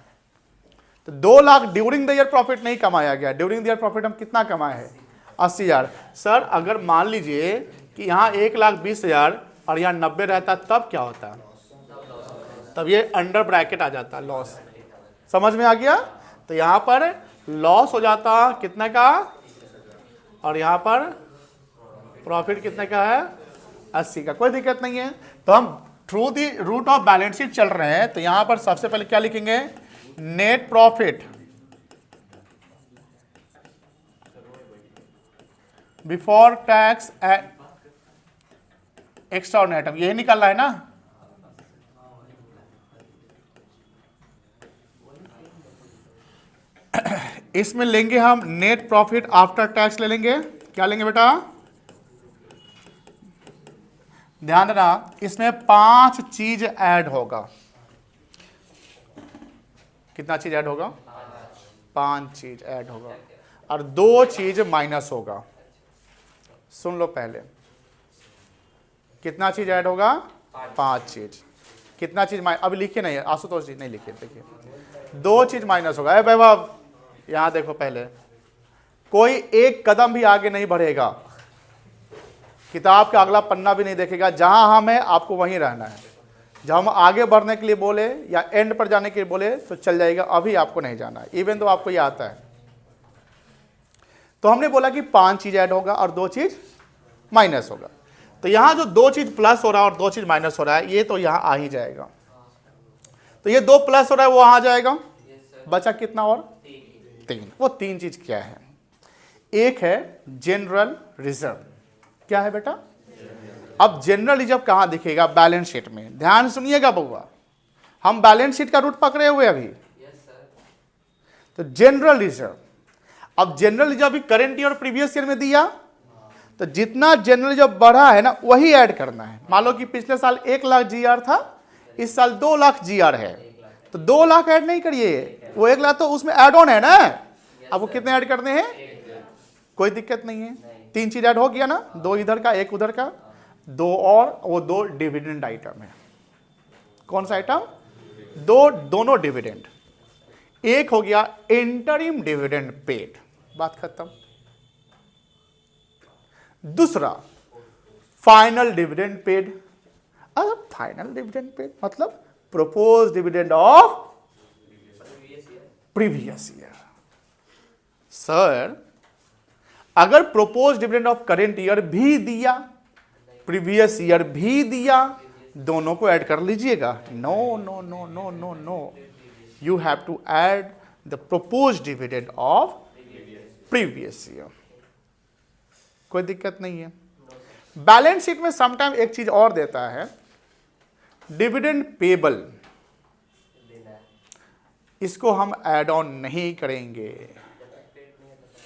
Speaker 1: तो 2 lakh during the year profit नहीं कमाया गया, ड्यूरिंग द ईयर प्रॉफिट हम कितना कमाए हैं? 80,000। सर अगर मान लीजिए कि यहाँ 1,20,000 और यहाँ 90 रहता तब क्या होता? तब ये अंडर ब्रैकेट आ जाता, लॉस। समझ में आ गया? तो यहां पर लॉस हो जाता कितने का, और यहां पर प्रॉफिट कितने का है? 80 का। कोई दिक्कत नहीं है। तो हम through the route of balance sheet चल रहे हैं, तो यहां पर सबसे पहले क्या लिखेंगे? Net profit before tax and extra item, यही निकालना है ना? इसमें लेंगे हम नेट प्रॉफिट आफ्टर टैक्स ले लेंगे। क्या लेंगे बेटा? ध्यान देना, इसमें 5 चीज ऐड होगा। कितना चीज ऐड होगा? 5 चीज ऐड होगा, और 2 चीज माइनस होगा। सुन लो पहले, कितना चीज ऐड होगा? 5 चीज। कितना चीज अभी लिखे नहीं है, आशुतोष जी नहीं लिखे, देखिए 2 चीज माइनस होगा। वैभव यहां देखो, पहले कोई एक कदम भी आगे नहीं बढ़ेगा, किताब का अगला पन्ना भी नहीं देखेगा, जहां हम है आपको वहीं रहना है। जब हम आगे बढ़ने के लिए बोले या एंड पर जाने के लिए बोले तो चल जाएगा, अभी आपको नहीं जाना है, इवन तो आपको ये आता है। तो हमने बोला कि 5 चीज ऐड होगा और 2 चीज माइनस होगा। तो यहां जो 2 चीज प्लस हो रहा है और 2 चीज माइनस हो रहा है, ये तो यहां आ ही जाएगा। तो ये 2 प्लस हो रहा है, वो आ जाएगा, बचा कितना? और 3। वो 3 चीज क्या है? एक है जनरल रिजर्व। क्या है बेटा? अब जनरल रिजर्व कहां दिखेगा? बैलेंस शीट में। ध्यान सुनिएगा बउआ, हम बैलेंस शीट का रूट पकड़े हुए अभी। तो जनरल रिजर्व, अब जनरल रिजर्व भी करंट ईयर और प्रीवियस ईयर में दिया, तो जितना जनरल रिजर्व बढ़ा है ना वही ऐड करना है। मान लो कि पिछले साल 1 लाख GR था, इस साल 2 लाख GR है, तो 2 लाख ऐड नहीं करिए, वो 1 लाख तो उसमें ऐड ऑन है ना। अब वो कितने ऐड करने हैं? कोई दिक्कत नहीं है, 3 चीज ऐड हो गया ना, 2 इधर का 1 उधर का, 2 और वो 2 डिविडेंड आइटम है। कौन सा आइटम? 2 दोनों डिविडेंड। एक हो गया इंटरिम डिविडेंड पेड, बात खत्म। दूसरा फाइनल डिविडेंड पेड। अब फाइनल डिविडेंड पेड मतलब propose dividend of previous year. Sir अगर propose dividend of current year भी दिया, प्रीवियस ईयर भी दिया, दोनों को ऐड कर लीजिएगा? No no no no no no, you have to add the propose dividend of previous year. कोई दिक्कत नहीं है। बैलेंस शीट में समटाइम एक चीज और देता है, डिविडेंड पेबल, इसको हम ऐड ऑन नहीं करेंगे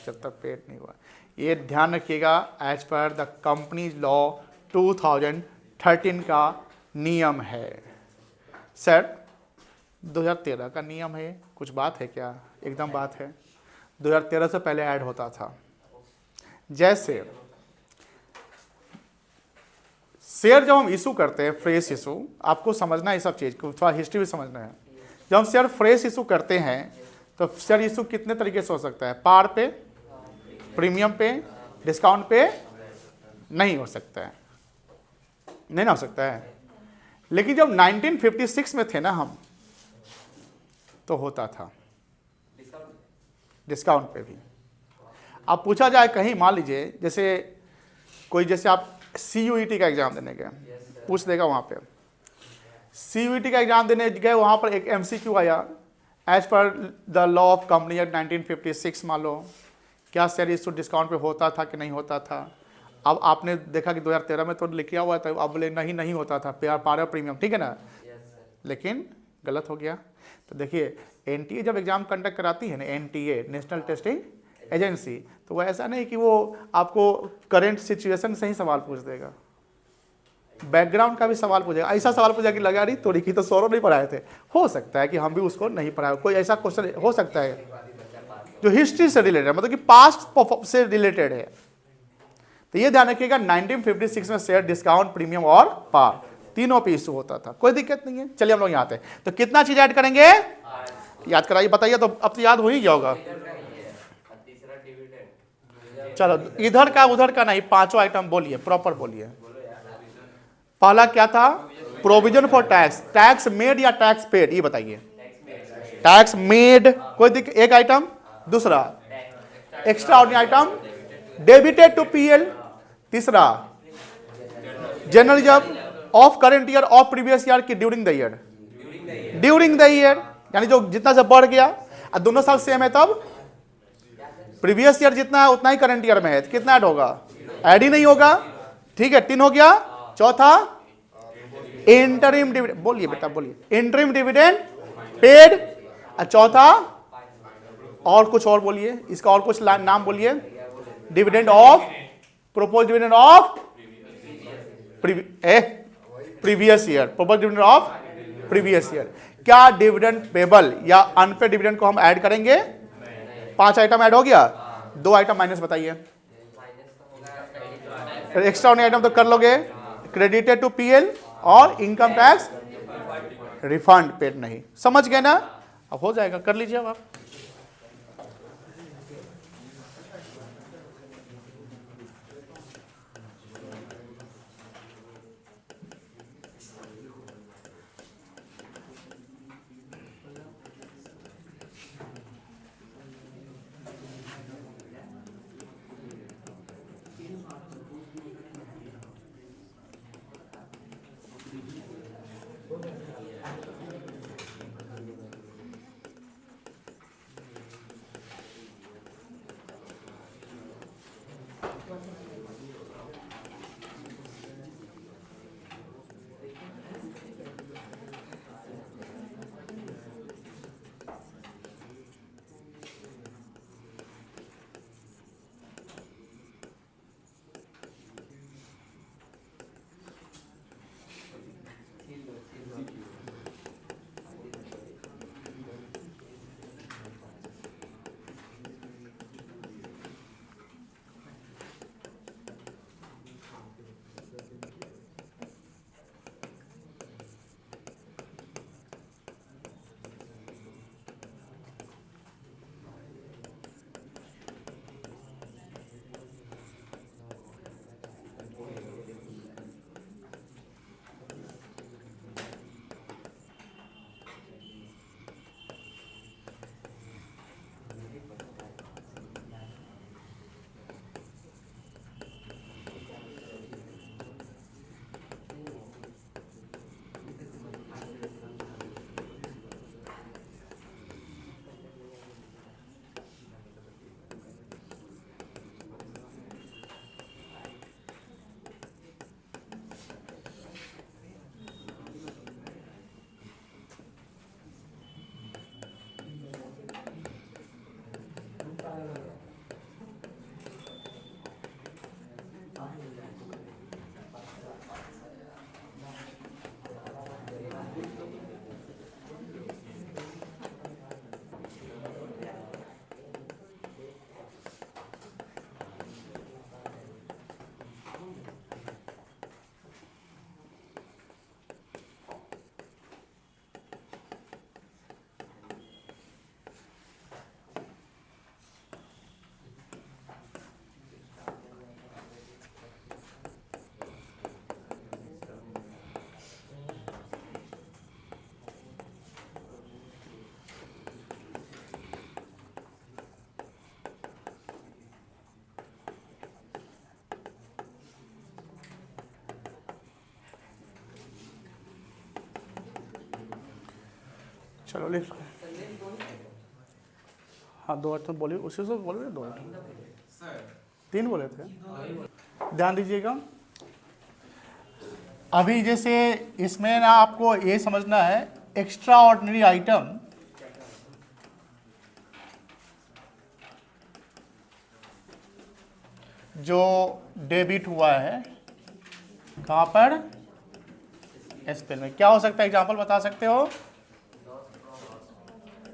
Speaker 1: जब तक पेड नहीं हुआ। ये ध्यान रखिएगा, as per the company law 2013 का नियम है। सर 2013 का नियम है, कुछ बात है क्या? एकदम बात है। 2013 से पहले ऐड होता था। जैसे शेयर जब हम इशू करते हैं, फ्रेश इशू, आपको समझना है ये सब चीज़ को, थोड़ा हिस्ट्री भी समझना है। जब हम शेयर फ्रेश इशू करते हैं तो शेयर इशू कितने तरीके से हो सकता है? पार पे, प्रीमियम पे, डिस्काउंट पे नहीं हो सकता है, नहीं ना हो सकता है। लेकिन जब 1956 में थे ना हम, तो होता था डिस्काउंट पे भी। अब पूछा जाए कहीं, मान लीजिए जैसे कोई, जैसे आप CUET का एग्जाम देने गए, पूछ देगा वहाँ पे, CUET का एग्जाम देने गए, वहाँ पर एक MCQ आया, as per the law of company act 1956, मान लो क्या शेयर इशू डिस्काउंट पे होता था कि नहीं होता था। अब आपने देखा कि 2013 में तो लिखा हुआ था, अब बोले नहीं नहीं होता था, पार प्रीमियम, ठीक है ना, लेकिन गलत हो गया। तो देखिए NTA जब एग्जाम कंडक्ट कराती है ना, NTA नेशनल टेस्टिंग एजेंसी, तो वो ऐसा नहीं कि वो आपको करंट सिचुएशन से ही सवाल पूछ देगा, बैकग्राउंड का भी सवाल पूछेगा। ऐसा सवाल पूछेगा कि लगा रही थोड़ी की तो सौरभ नहीं पढ़ाए थे, हो सकता है कि हम भी उसको नहीं पढ़ाए, कोई ऐसा क्वेश्चन हो सकता है जो हिस्ट्री से रिलेटेड है, मतलब कि पास्ट से रिलेटेड है। तो ये ध्यान रखिएगा, 1956 में शेयर डिस्काउंट, प्रीमियम और पार तीनों पे इशू होता था, कोई दिक्कत नहीं है। चलिए हम लोग यहाँ आते हैं, तो कितना चीज ऐड करेंगे, याद कराइए, बताइए। तो अब तो याद हो ही गया होगा। चलो इधर का उधर का नहीं, पांचों आइटम बोलिए, प्रॉपर बोलिए। पहला क्या था? Provision for tax, tax made या टैक्स पेड, ये बताइए। टैक्स मेड, कोई दिक्कत, एक आइटम। दूसरा extraordinary item debited to PL। तीसरा general reserve of current year of previous year की during the year, during the year, यानी जो जितना से बढ़ गया और दोनों साल सेम है, तब प्रीवियस ईयर जितना है उतना ही करंट ईयर में है, तो कितना ऐड होगा? ऐड ही नहीं होगा, ठीक है, 3 हो गया। चौथा इंटरिम डिविडेंड, बोलिए बेटा बोलिए, इंटरिम डिविडेंड पेड। और चौथा और कुछ और बोलिए, इसका और कुछ नाम बोलिए, dividend of, propose dividend of previous year, propose dividend of previous year. क्या डिविडेंड पेबल या अनपेड डिविडेंड को हम ऐड करेंगे? 5 आइटम ऐड हो गया, 2 आइटम माइनस बताइए। एक्स्ट्रा ऑर्डिनरी आइटम तो कर लोगे, क्रेडिटेड टू PL और इनकम टैक्स रिफंड पेड नहीं, समझ गए ना? अब हो जाएगा, कर लीजिए अब आप। चलो लिख लो। हाँ 2 आइटम बोलिए, उसी से बोलिए 2 आइटम, 3 बोले थे। ध्यान दीजिएगा, अभी जैसे इसमें ना आपको ये समझना है एक्स्ट्रा ऑर्डिनरी आइटम जो डेबिट हुआ है कहाँ पर, एसपीएल में, क्या हो सकता है, एग्जांपल बता सकते हो?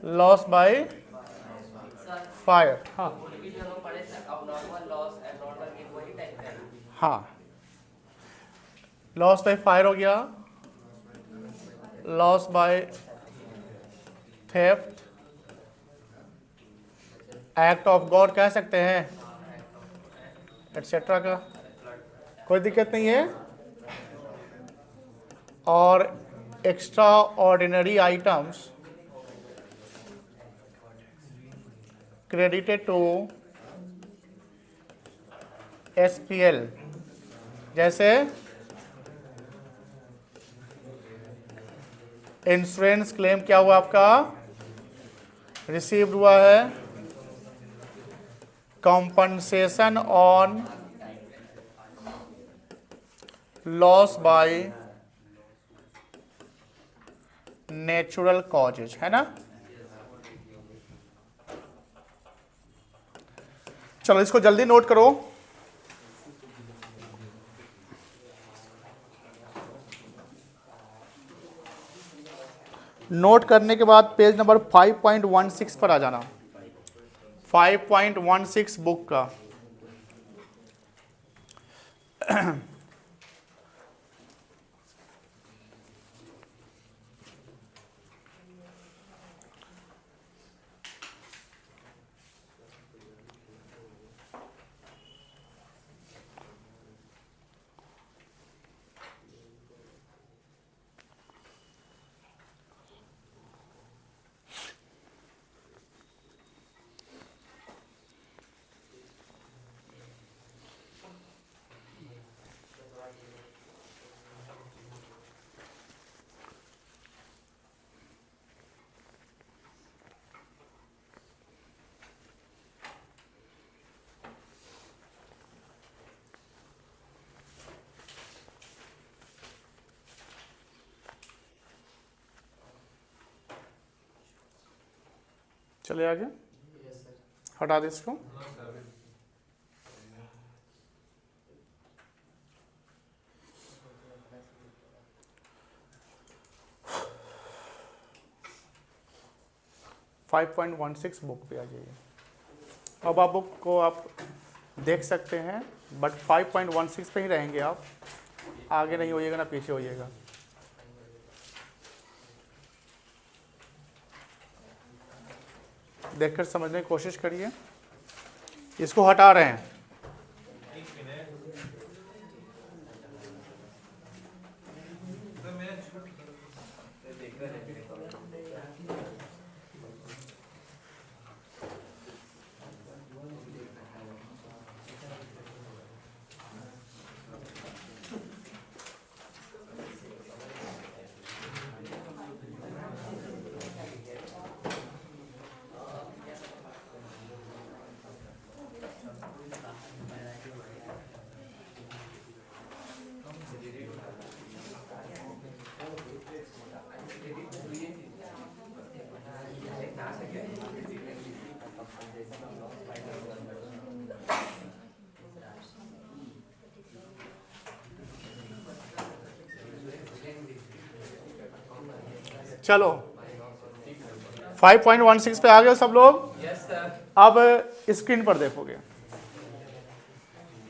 Speaker 1: Loss by fire. हाँ हाँ, लॉस बाय फायर हो गया, loss by theft, act of God कह सकते हैं, एटसेट्रा का, कोई दिक्कत नहीं है। और extraordinary items credited to SPL, जैसे इंश्योरेंस क्लेम क्या हुआ आपका, रिसीव्ड हुआ है, compensation on loss by natural causes, है ना। चलो इसको जल्दी नोट करो। नोट करने के बाद पेज नंबर 5.16 पर आ जाना, 5.16 बुक का। चले आगे, हटा दे इसको। .16 बुक पे आ जाइए। अब आप बुक को आप देख सकते हैं, बट 5.16 पे ही रहेंगे आप, आगे नहीं होइएगा ना पीछे होइएगा। देखकर समझने की कोशिश करिए। इसको हटा रहे हैं, चलो 5.16 पे आ गए सब लोग। अब स्क्रीन पर देखोगे,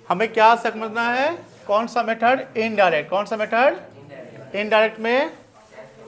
Speaker 1: हमें क्या समझना है, कौन सा मेथड, इनडायरेक्ट। कौन सा मेथड, इनडायरेक्ट में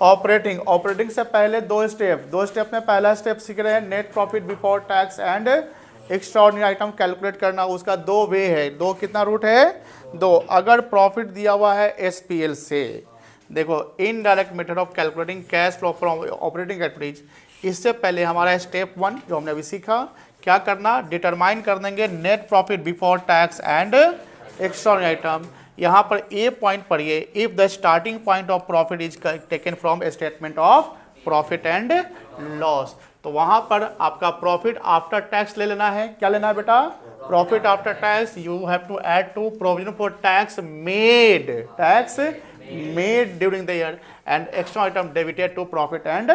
Speaker 1: ऑपरेटिंग। ऑपरेटिंग से पहले दो स्टेप में पहला स्टेप सीख रहे हैं net profit before tax and extraordinary item calculate करना। उसका 2 वे है, 2 कितना रूट है, 2। अगर प्रॉफिट दिया हुआ है एसपीएल से, देखो indirect method of calculating cash flow from operating activities. इससे पहले हमारा स्टेप 1 जो हमने अभी सीखा, क्या करना, डिटरमाइन कर देंगे net profit before tax and extraordinary item. यहाँ पर ए पॉइंट पढ़िए, if the starting point of profit is taken from statement of profit and loss. तो वहां पर आपका प्रॉफिट आफ्टर टैक्स ले लेना है। क्या लेना है बेटा? Profit after tax. You have to add to provision for tax made during the year and extra item debited to profit and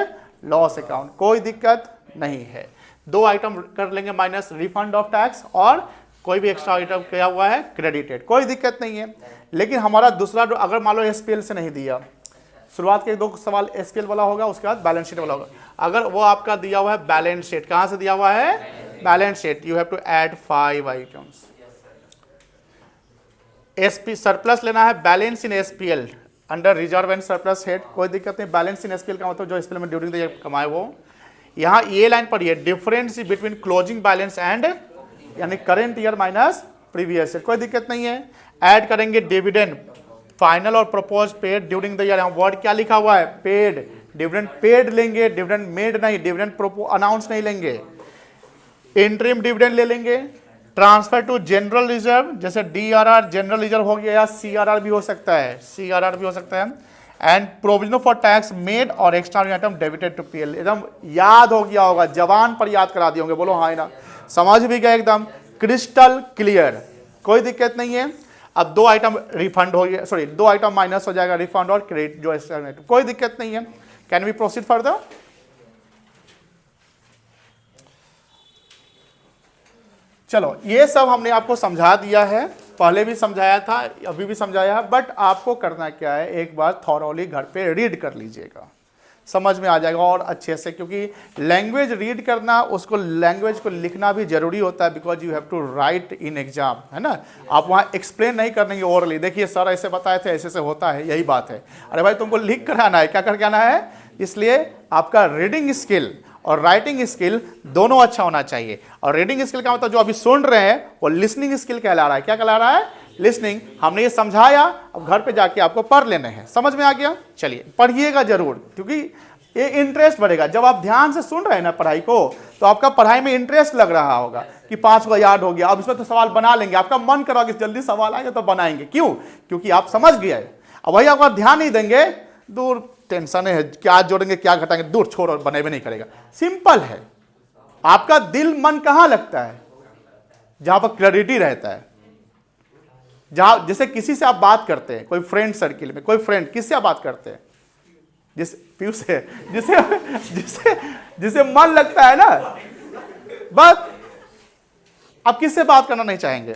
Speaker 1: loss account. कोई दिक्कत नहीं है। दो आइटम कर लेंगे माइनस, रिफंड ऑफ टैक्स और कोई भी एक्स्ट्रा आइटम किया हुआ है क्रेडिटेड, कोई दिक्कत नहीं है। लेकिन हमारा दूसरा जो अगर मान लो एसपीएल से नहीं दिया, शुरुआत के 2 सवाल एसपीएल वाला होगा, उसके बाद बैलेंस शीट वाला होगा। अगर वो आपका दिया हुआ है बैलेंस शीट, कहां से दिया हुआ है? Balance sheet. You have to add 5 items. SP surplus लेना है, balance in SPL under reserve and surplus head, कोई दिक्कत नहीं। बैलेंस इन एसपीएल का मतलब जो एसपीएल में ड्यूरिंग द ईयर कमाए वो। यहाँ ये लाइन पर ये difference between closing balance and यानी current year minus previous year, कोई दिक्कत नहीं है। ऐड करेंगे डिविडेंड फाइनल और propose paid during the year. यहाँ वर्ड क्या लिखा हुआ है? पेड। डिविडेंड पेड लेंगे, डिविडेंड मेड नहीं, डिविडेंड अनाउंस नहीं लेंगे। इंटरिम डिविडेंड ले लेंगे। ट्रांसफर टू जनरल रिजर्व, जैसे डीआरआर जनरल रिजर्व हो गया या सीआरआर भी हो सकता है, सीआरआर भी हो सकता है। And provision for tax made और extra item debited to PL. एकदम याद हो गया होगा, जवान पर याद करा दिए होंगे, बोलो हाँ ना, समझ भी गए एकदम क्रिस्टल क्लियर, कोई दिक्कत नहीं है। अब 2 आइटम रिफंड हो गया, सॉरी 2 आइटम माइनस हो जाएगा, रिफंड और क्रेडिट जो एक्स्ट्रा आइटम, कोई दिक्कत नहीं है। Can we proceed further? चलो ये सब हमने आपको समझा दिया है, पहले भी समझाया था, अभी भी समझाया है, बट आपको करना क्या है, एक बार थॉरोली घर पे रीड कर लीजिएगा, समझ में आ जाएगा और अच्छे से, क्योंकि लैंग्वेज रीड करना, उसको लैंग्वेज को लिखना भी जरूरी होता है, because you have to write in exam, है ना। आप वहाँ एक्सप्लेन नहीं करेंगे ओरली, देखिए सर ऐसे बताए थे, ऐसे से होता है, यही बात है। अरे भाई तुमको लिख कर आना है, क्या करके आना है, इसलिए आपका रीडिंग स्किल और राइटिंग स्किल दोनों अच्छा होना चाहिए। और रीडिंग स्किल का मतलब जो अभी सुन रहे हैं वो लिसनिंग स्किल कहला रहा है। क्या कहला रहा है? लिसनिंग। हमने ये समझाया, अब घर पे जाके आपको पढ़ लेने हैं, समझ में आ गया? चलिए पढ़िएगा जरूर, क्योंकि ये इंटरेस्ट बढ़ेगा। जब आप ध्यान से सुन रहे हैं ना पढ़ाई को, तो आपका पढ़ाई में इंटरेस्ट लग रहा होगा कि 5 को याद हो गया, अब इसमें तो सवाल बना लेंगे, आपका मन करा कि जल्दी सवाल आएगा तो बनाएंगे। क्यों? क्योंकि आप समझ गए। अब वही आप ध्यान नहीं देंगे, दूर टेंशन है, क्या जोड़ेंगे क्या घटाएंगे, दूर छोड़, और बने भी नहीं करेगा। सिंपल है। आपका दिल मन कहां लगता है? जहां पर क्लैरिटी रहता है, जहां जैसे किसी से आप बात करते हैं, कोई फ्रेंड सर्किल में, कोई फ्रेंड, किससे आप बात करते हैं? जिस पीयू से, जिसे जिसे जिसे मन लगता है ना, बस आप किससे बात करना नहीं चाहेंगे?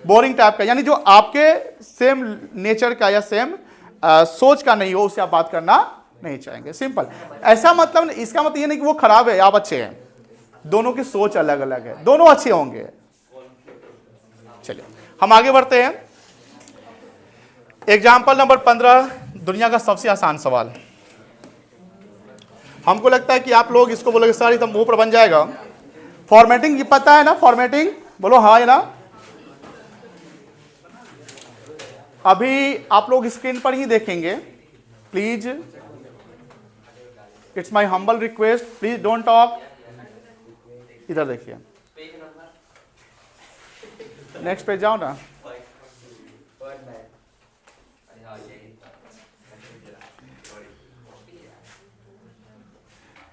Speaker 1: बोरिंग टाइप का, यानी जो आपके सेम नेचर का या सेम सोच का नहीं हो, उससे आप बात करना नहीं चाहेंगे। सिंपल। ऐसा मतलब, इसका मतलब ये नहीं कि वो खराब है, आप अच्छे हैं, दोनों की सोच अलग अलग है, दोनों अच्छे होंगे। चलिए हम आगे बढ़ते हैं। एग्जाम्पल नंबर 15, दुनिया का सबसे आसान सवाल। हमको लगता है कि आप लोग इसको बोलोगे सर ये तो मुंह पर बन जाएगा। फॉर्मेटिंग ये पता है ना? फॉर्मेटिंग बोलो हाँ है ना। अभी आप लोग स्क्रीन पर ही देखेंगे, please, it's my humble request, please don't talk. इधर देखिए, नेक्स्ट पेज जाओ ना।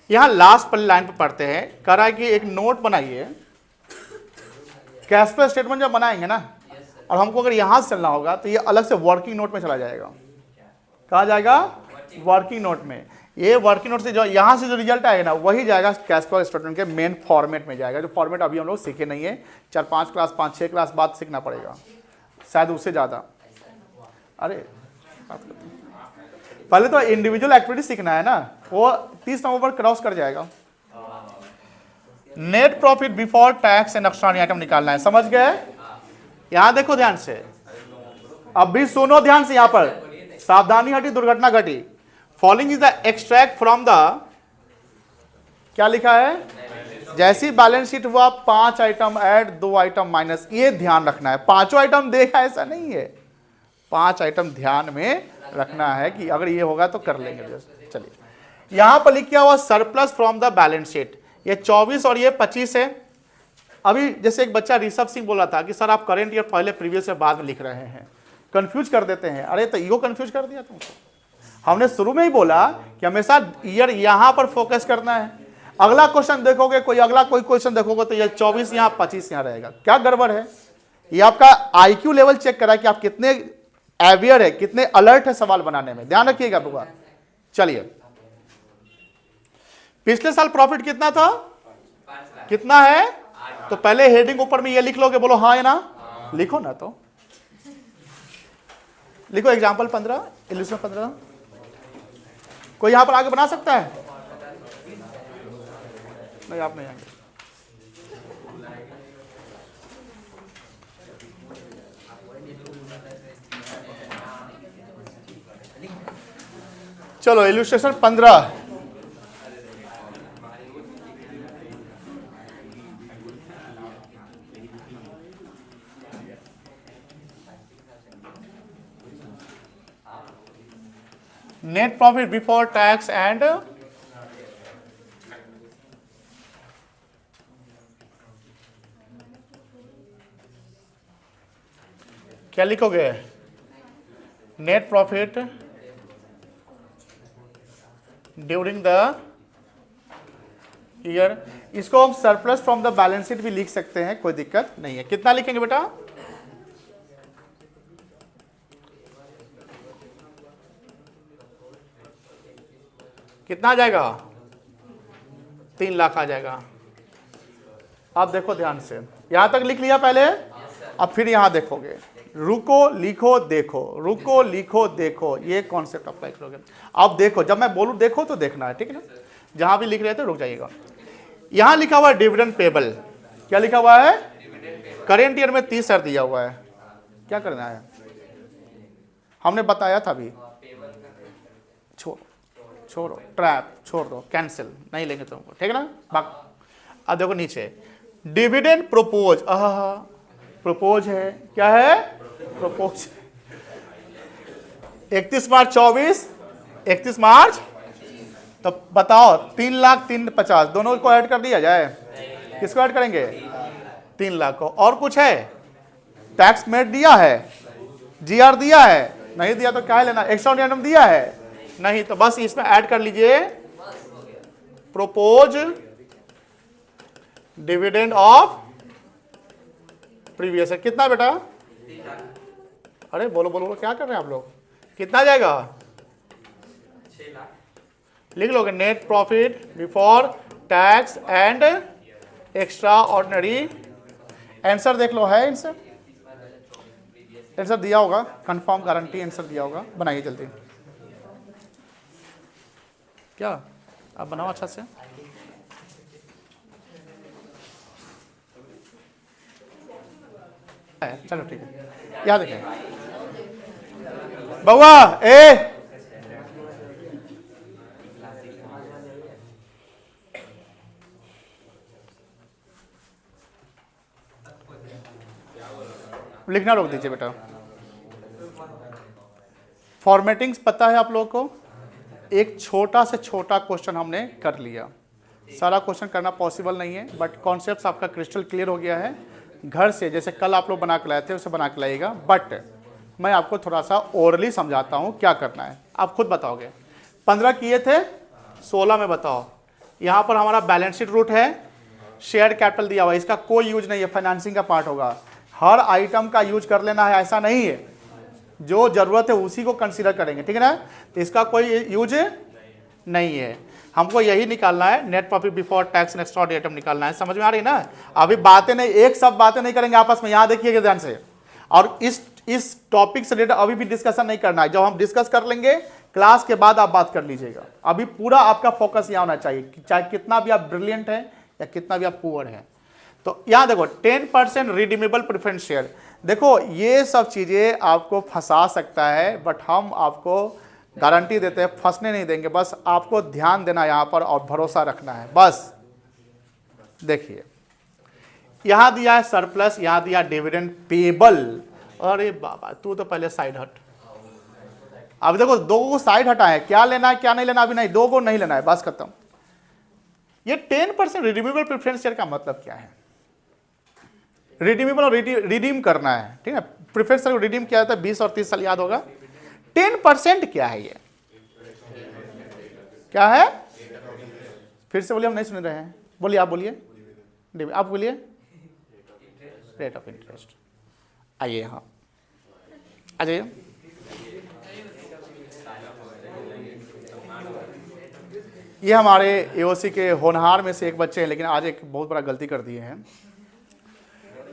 Speaker 1: यहां लास्ट वाली लाइन पर पढ़ते हैं, कह रहा है कि एक नोट बनाइए। कैश फ्लो स्टेटमेंट जब बनाएंगे ना, और हमको अगर यहां से चलना होगा तो ये अलग से वर्किंग नोट में चला जाएगा। कहा जाएगा? वर्किंग नोट में। ये वर्किंग नोट से जो यहां से जो रिजल्ट आएगा ना, वही जाएगा कैश फ्लो स्टेटमेंट के मेन फॉर्मेट में जाएगा, जो फॉर्मेट अभी हम लोग सीखे नहीं है, 4-5 क्लास 5-6 क्लास बाद सीखना पड़ेगा, शायद उससे ज्यादा। अरे पहले तो इंडिविजुअल एक्टिविटी सीखना है ना, वो 30 नवंबर क्रॉस कर जाएगा। Net profit before tax and extra item निकालना है, समझ गए? यहां देखो ध्यान से, अब भी सुनो ध्यान से, यहां पर सावधानी हटी दुर्घटना घटी। Following is the extract from the, क्या लिखा है? जैसी बैलेंस शीट हुआ 5 आइटम ऐड, 2 आइटम माइनस, ये ध्यान रखना है। 5 आइटम देखा ऐसा नहीं है, 5 आइटम ध्यान में रखना है कि अगर ये होगा तो कर लेंगे। चलिए यहां पर लिखा हुआ surplus from the balance sheet, ये 24 और ये 25 है। अभी जैसे एक बच्चा ऋषभ सिंह बोला था कि सर आप करेंट ईयर पहले प्रीवियस ईयर बाद में लिख रहे हैं, कंफ्यूज कर देते हैं। अरे तो यो कंफ्यूज कर दिया तुमको। हमने शुरू में ही बोला कि हमेशा ईयर यहां पर फोकस करना है। अगला क्वेश्चन देखोगे, कोई क्वेश्चन देखोगे तो ये 24 यहां 25 यहां रहेगा। क्या गड़बड़ है? ये आपका आईक्यू लेवल चेक करा कि आप कितने अवेयर है, कितने अलर्ट है सवाल बनाने में। ध्यान रखिएगा बुआ। चलिए, पिछले साल प्रॉफिट कितना था? कितना है? तो पहले हेडिंग ऊपर में ये लिख लोगे, बोलो हाँ या ना। लिखो ना, तो लिखो एग्जाम्पल 15, इल्यूस्ट्रेशन 15। कोई यहां पर आगे बना सकता है? नहीं, आप नहीं आएंगे। चलो इल्यूस्ट्रेशन 15। Net profit before tax and क्या लिखोगे? Net profit during the year. इसको हम surplus from the balance sheet भी लिख सकते हैं, कोई दिक्कत नहीं है। कितना लिखेंगे बेटा? कितना आ जाएगा? 3 लाख आ जाएगा। आप देखो ध्यान से, यहां तक लिख लिया पहले। अब फिर यहां देखोगे, रुको लिखो देखो, रुको लिखो देखो, ये कॉन्सेप्ट अप्लाई करोगे। अब देखो, जब मैं बोलूं देखो तो देखना है, ठीक है ना? जहां भी लिख रहे थे रुक जाइएगा। यहां लिखा हुआ है डिविडेंड पेबल। क्या लिखा हुआ है? करेंट ईयर में 30,000 दिया हुआ है। क्या करना है? हमने बताया था अभी। छोड़ो, ट्रैप छोड़ दो, कैंसिल, नहीं लेंगे तुमको, ठीक है ना? अब देखो नीचे, डिविडेंड प्रोपोज। प्रोपोज है, क्या है? प्रोपोज। 31 मार्च 24, 31 मार्च, तो बताओ 3 लाख 350 दोनों को ऐड कर दिया जाए। किसको ऐड करेंगे? 3 लाख को। और कुछ है? टैक्स मेट दिया है, जीआर दिया है, नहीं दिया तो क्या लेना? एक्स्ट्राऑर्डिनरी दिया है, नहीं, तो बस इसमें ऐड कर लीजिए propose dividend of previous year. कितना बेटा? अरे बोलो बोलो बोलो, क्या कर रहे हैं आप लोग? कितना जाएगा? 6 लाख लिख लोगे। Net profit before tax and extra ordinary. Answer देख लो, है आंसर? आंसर दिया होगा, कंफर्म गारंटी आंसर दिया होगा। बनाइए जल्दी। क्या आप बनाओ अच्छा से। चलो ठीक है, याद रखें बउआ। ए लिखना रोक दीजिए बेटा। फॉर्मेटिंग्स पता है आप लोगों को? एक छोटा से छोटा क्वेश्चन हमने कर लिया। सारा क्वेश्चन करना पॉसिबल नहीं है, बट कॉन्सेप्ट आपका क्रिस्टल क्लियर हो गया है। घर से जैसे कल आप लोग बना के लाए थे उसे बना के लाइएगा, बट मैं आपको थोड़ा सा ओरली समझाता हूँ क्या करना है, आप खुद बताओगे। 15 किए थे, 16 में बताओ। यहाँ पर हमारा बैलेंस शीट रूट है, शेयर कैपिटल दिया हुआ है, इसका कोई यूज नहीं है, फाइनेंसिंग का पार्ट होगा। हर आइटम का यूज कर लेना है ऐसा नहीं है, जो जरूरत है उसी को कंसीडर करेंगे, ठीक है ना? तो इसका कोई यूज नहीं है। हमको यही निकालना है, net profit before tax and extraordinary item निकालना है। समझ में आ रही है ना? अभी बातें नहीं, एक सब बातें नहीं करेंगे आपस में, यहां देखिएगा ध्यान से। और इस टॉपिक से रिलेटेड अभी भी डिस्कशन नहीं करना है। जब हम डिस्कस कर लेंगे क्लास के बाद आप बात कर लीजिएगा। अभी पूरा आपका फोकस यहां होना चाहिए, चाहे कितना भी आप ब्रिलियंट है या कितना भी आप पुअर है। तो यहां देखो 10% रिडीमेबल प्रेफरेंस शेयर। देखो ये सब चीजें आपको फंसा सकता है, बट हम आपको गारंटी देते हैं फंसने नहीं देंगे। बस आपको ध्यान देना यहां पर और भरोसा रखना है बस। देखिए यहां दिया है सरप्लस, यहां दिया डिविडेंड पेबल। अरे बाबा तू तो पहले साइड हट। अब देखो दो को साइड हटाए, क्या लेना है क्या नहीं लेना अभी नहीं, दो को नहीं लेना है, बस खत्म। ये 10% रिडीमेबल प्रेफरेंस शेयर का मतलब क्या है? रिडीमेबल और रिडीम करना है, ठीक है? प्रेफरेंस शेयर को रिडीम किया जाता है 20 और 30 साल, याद होगा। 10% क्या है ये? क्या है? फिर से बोलिए, हम नहीं सुन रहे हैं। बोलिए, आप बोलिए, आप बोलिए। Rate of interest. आइए यहाँ आ जाइए। ये हमारे एओसी के होनहार में से एक बच्चे हैं, लेकिन आज एक बहुत बड़ा गलती कर दिए हैं।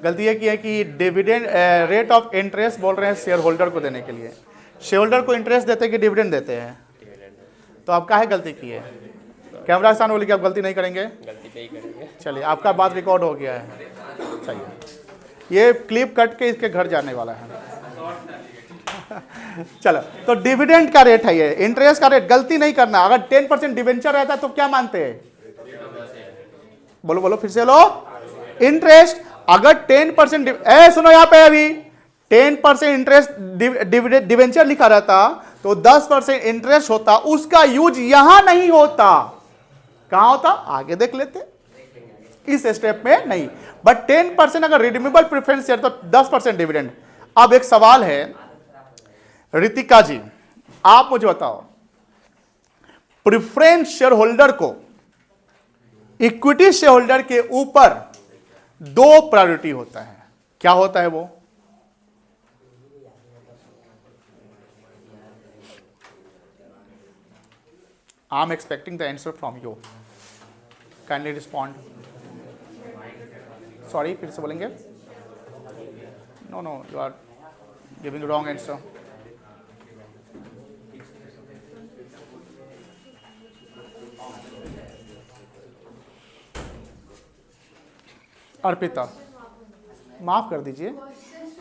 Speaker 1: गलती ये की है कि डिविडेंड रेट ऑफ इंटरेस्ट बोल रहे हैं शेयर होल्डर को देने के लिए। शेयर होल्डर को इंटरेस्ट देते हैं कि डिविडेंड देते हैं? तो आप काहे गलती की है? कैमरा के सामने बोलिए कि आप गलती नहीं करेंगे।
Speaker 2: गलती नहीं करेंगे।
Speaker 1: चलिए, आपका बात रिकॉर्ड हो गया है। चाहिए ये क्लिप कट के इसके घर जाने वाला है। चलो, तो डिविडेंड का रेट है ये, इंटरेस्ट का रेट। गलती नहीं करना। अगर 10% डिवेंचर रहता तो क्या मानते हैं? बोलो बोलो फिर से, लो। इंटरेस्ट अगर 10% सुनो यहाँ पे, अभी 10% इंटरेस्ट डिवेंचर लिखा रहता तो 10% इंटरेस्ट होता, उसका यूज यहां नहीं होता। कहां होता? आगे देख लेते, इस स्टेप में नहीं। बट 10% अगर रिडीमेबल प्रेफरेंस शेयर तो 10% डिविडेंड। अब एक सवाल है, रितिका जी आप मुझे बताओ, प्रेफरेंस शेयर होल्डर को इक्विटी शेयर होल्डर के ऊपर 2 प्रायोरिटी होता है, क्या होता है वो? I am expecting the answer from you, kindly respond. Sorry, फिर से बोलेंगे? No no, you are giving wrong answer. Arpita, माफ कर दीजिए।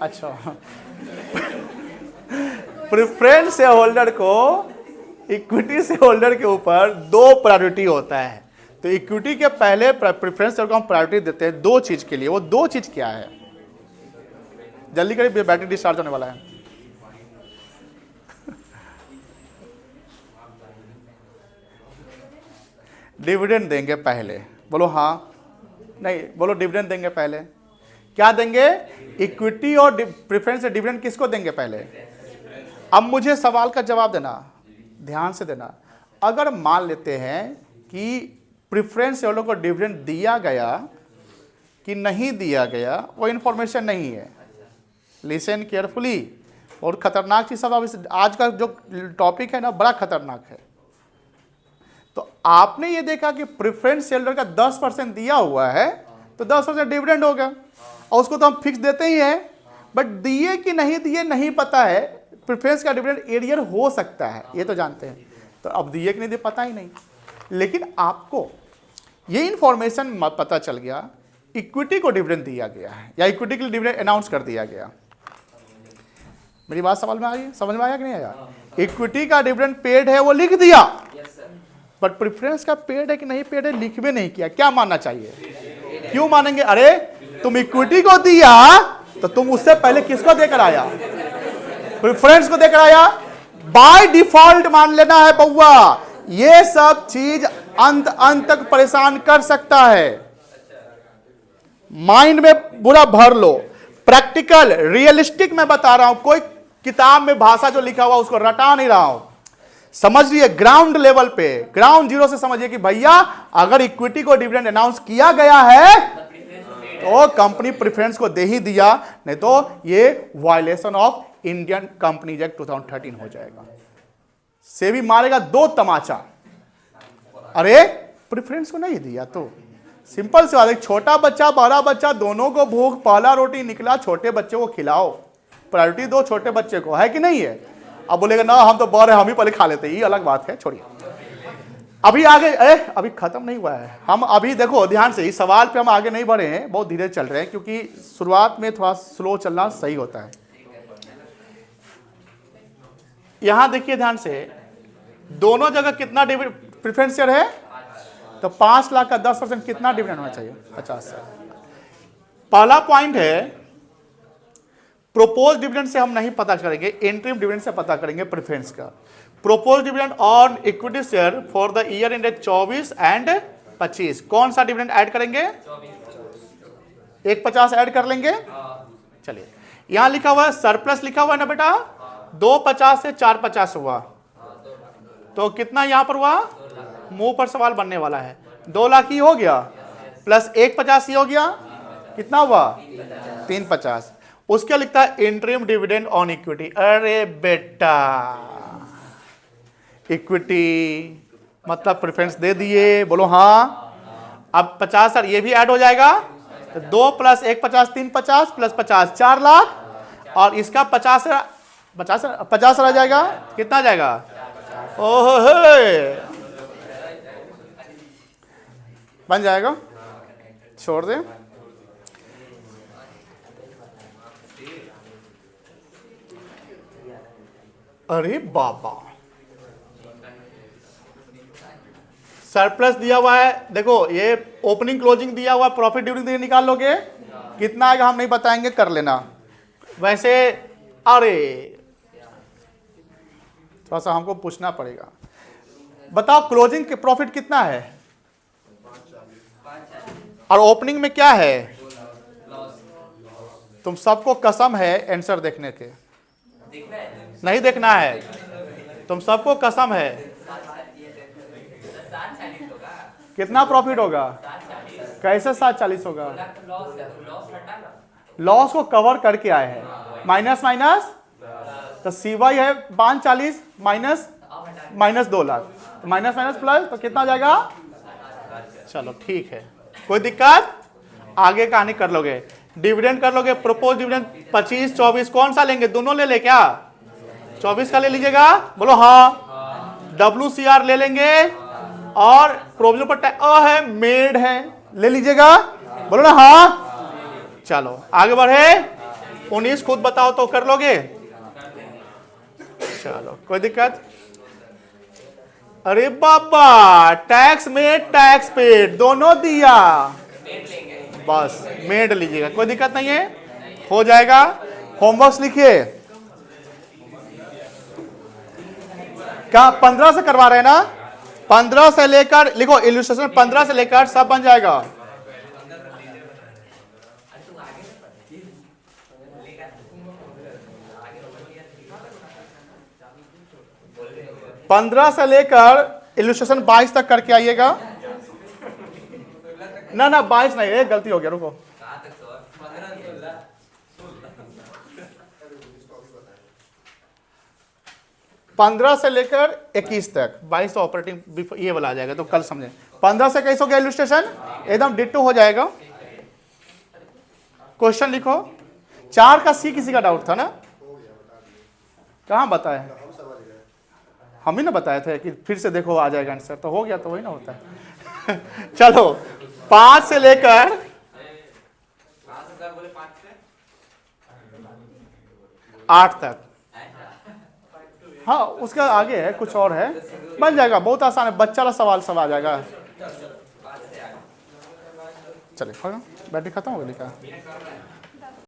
Speaker 1: अच्छा, प्रेफरेंस शेयर होल्डर को इक्विटी शेयर होल्डर के ऊपर 2 प्रायोरिटी होता है। तो इक्विटी के पहले प्रेफरेंस शेयर को हम प्रायोरिटी देते हैं 2 चीज के लिए। वो 2 चीज क्या है? जल्दी करिए, बैटरी डिस्चार्ज होने वाला है। डिविडेंड देंगे पहले, बोलो हाँ। नहीं, बोलो डिविडेंड देंगे पहले। क्या देंगे? इक्विटी और प्रेफरेंस डिविडेंड किसको देंगे पहले? अब मुझे सवाल का जवाब देना, ध्यान से देना। अगर मान लेते हैं कि प्रेफरेंस शेयरहोल्डर को डिविडेंड दिया गया कि नहीं दिया गया, वो इंफॉर्मेशन नहीं है। Listen carefully. और खतरनाक चीज सब, अब आज का जो टॉपिक है ना, बड़ा खतरनाक है। तो आपने ये देखा कि प्रेफरेंस शेयरहोल्डर का 10% दिया हुआ है तो 10% डिविडेंड होगा, और उसको तो हम फिक्स देते ही हैं। बट दिए कि नहीं दिए नहीं पता है। प्रेफरेंस का डिविडेंड एरियर हो सकता है, ये तो जानते हैं। तो अब दिए कि नहीं दिए पता ही नहीं। लेकिन आपको ये इंफॉर्मेशन पता चल गया, इक्विटी को डिविडेंड दिया गया है या इक्विटी के लिए डिविडेंड अनाउंस कर दिया गया। मेरी बात समझ में आ गई? समझ में आया कि नहीं आया? इक्विटी का डिविडेंड पेड है, वो लिख दिया। बट प्रेफरेंस का पेड है कि नहीं पेड है लिख भी नहीं किया। क्या मानना चाहिए? क्यों मानेंगे? अरे तुम इक्विटी को दिया तो तुम उससे पहले किसको देकर आया? प्रेफरेंस को देकर आया। बाय डिफॉल्ट मान लेना है बउआ। ये सब चीज अंत तक परेशान कर सकता है। माइंड में पूरा भर लो। प्रैक्टिकल रियलिस्टिक मैं बता रहा हूं, कोई किताब में भाषा जो लिखा हुआ उसको रटा नहीं रहा हूं। समझिए ग्राउंड लेवल पे, ग्राउंड जीरो से समझिए कि भैया अगर इक्विटी को डिविडेंड अनाउंस किया गया है तो कंपनी प्रेफरेंस को दे ही दिया, नहीं तो ये violation of Indian companies act 2013 हो जाएगा। सेबी मारेगा 2 तमाचा। अरे प्रेफरेंस को नहीं दिया तो सिंपल सी बात है, छोटा बच्चा बड़ा बच्चा दोनों को भूख, पहला रोटी निकला, छोटे बच्चे को खिलाओ। प्रायोरिटी दो छोटे बच्चे को, है कि नहीं है? अब बोलेगा ना हम तो बड़े, हम ही पहले खा लेते, ये अलग बात है, छोड़िए। अभी आगे अभी खत्म नहीं हुआ है। हम अभी देखो ध्यान से, इस सवाल पे हम आगे नहीं बढ़े हैं, बहुत धीरे चल रहे हैं, क्योंकि शुरुआत में थोड़ा स्लो चलना सही होता है। यहां देखिए ध्यान से, दोनों जगह कितना प्रेफरेंस शेयर है? तो 5 लाख का 10% कितना डिविडेंड होना चाहिए? 50। पहला पॉइंट है, प्रोपोज डिविडेंड से हम नहीं पता करेंगे, इंटरिम डिविडेंड से पता करेंगे प्रेफरेंस का। Propose dividend on equity share for the year ended 24 and 25, कौन सा डिविडेंड ऐड करेंगे? 150 ऐड कर लेंगे। चलिए, यहां लिखा हुआ है सरप्लस लिखा हुआ है ना बेटा, 250 से 450 हुआ, तो कितना यहां पर हुआ? मुंह पर सवाल बनने वाला है। 2 लाख ही हो गया प्लस 150 ही हो गया, कितना हुआ 350। उसके लिखता है इंटरिम डिविडेंड ऑन इक्विटी। अरे बेटा इक्विटी मतलब प्रेफरेंस दे दिए, बोलो हाँ। अब 50 सर ये भी ऐड हो जाएगा, तो 2 प्लस 1 50 3 50 प्लस 50 4 लाख, और इसका 50 रह जाएगा, कितना आ जाएगा, ओह बन जाएगा, छोड़ दे। अरे बाबा सरप्लस दिया हुआ है, देखो ये ओपनिंग क्लोजिंग दिया हुआ, प्रॉफिट ड्यूरिंग द ईयर निकाल लोगे, कितना आएगा हम नहीं बताएंगे, कर लेना। वैसे अरे थोड़ा सा हमको पूछना पड़ेगा, बताओ क्लोजिंग के प्रॉफिट कितना है और ओपनिंग में क्या है। तुम सबको कसम है आंसर देखने के, नहीं देखना है, तुम सबको कसम है। कितना प्रॉफिट होगा, कैसे 740 होगा, लॉस को कवर करके आए हैं, माइनस माइनस तो सीवाई है 540 माइनस 2 लाख, तो माइनस माइनस प्लस तो कितना जाएगा। चलो ठीक है, कोई दिक्कत, आगे कहानी कर लोगे। डिविडेंड कर लोगे, प्रोपोज डिविडेंड 25 24 कौन सा लेंगे, दोनों ले ले क्या, 24 का ले लीजिएगा, बोलो हाँ। WCR ले लेंगे और प्रोविजन पर है मेड है, ले लीजिएगा, बोलो ना हाँ। चलो आगे बढ़े, 19 खुद बताओ तो कर लोगे, चलो कोई दिक्कत। अरे बाबा टैक्स में टैक्स पेड दोनों दिया, बस मेड लीजिएगा, कोई दिक्कत नहीं है, हो जाएगा। होमवर्क लिखिए, क्या 15 से करवा रहे हैं ना, 15 से लेकर लिखो, इलस्ट्रेशन 15 से लेकर सब बन जाएगा। पंद्रह से लेकर इलस्ट्रेशन 22 तक करके आइएगा। ना 22 नहीं है, गलती हो गया, रुको। 15 से लेकर 21 तक, 22 ऑपरेटिंग ये वाला आ जाएगा, तो कल समझे। 15 से कैसे हो गया इलस्ट्रेशन, एकदम डिट्टो हो जाएगा। क्वेश्चन लिखो, 4 का सी किसी का डाउट था ना, कहाँ बताए, हम ही ना बताए थे कि फिर से देखो आ जाएगा आंसर, तो हो गया, तो वही ना होता है। चलो 5 से लेकर 8 तक, हाँ उसका आगे है, कुछ और है, बन जाएगा, बहुत आसान है, बच्चा वाला सवाल सब आ जाएगा। चलिए बैटरी खत्म हो गई क्या।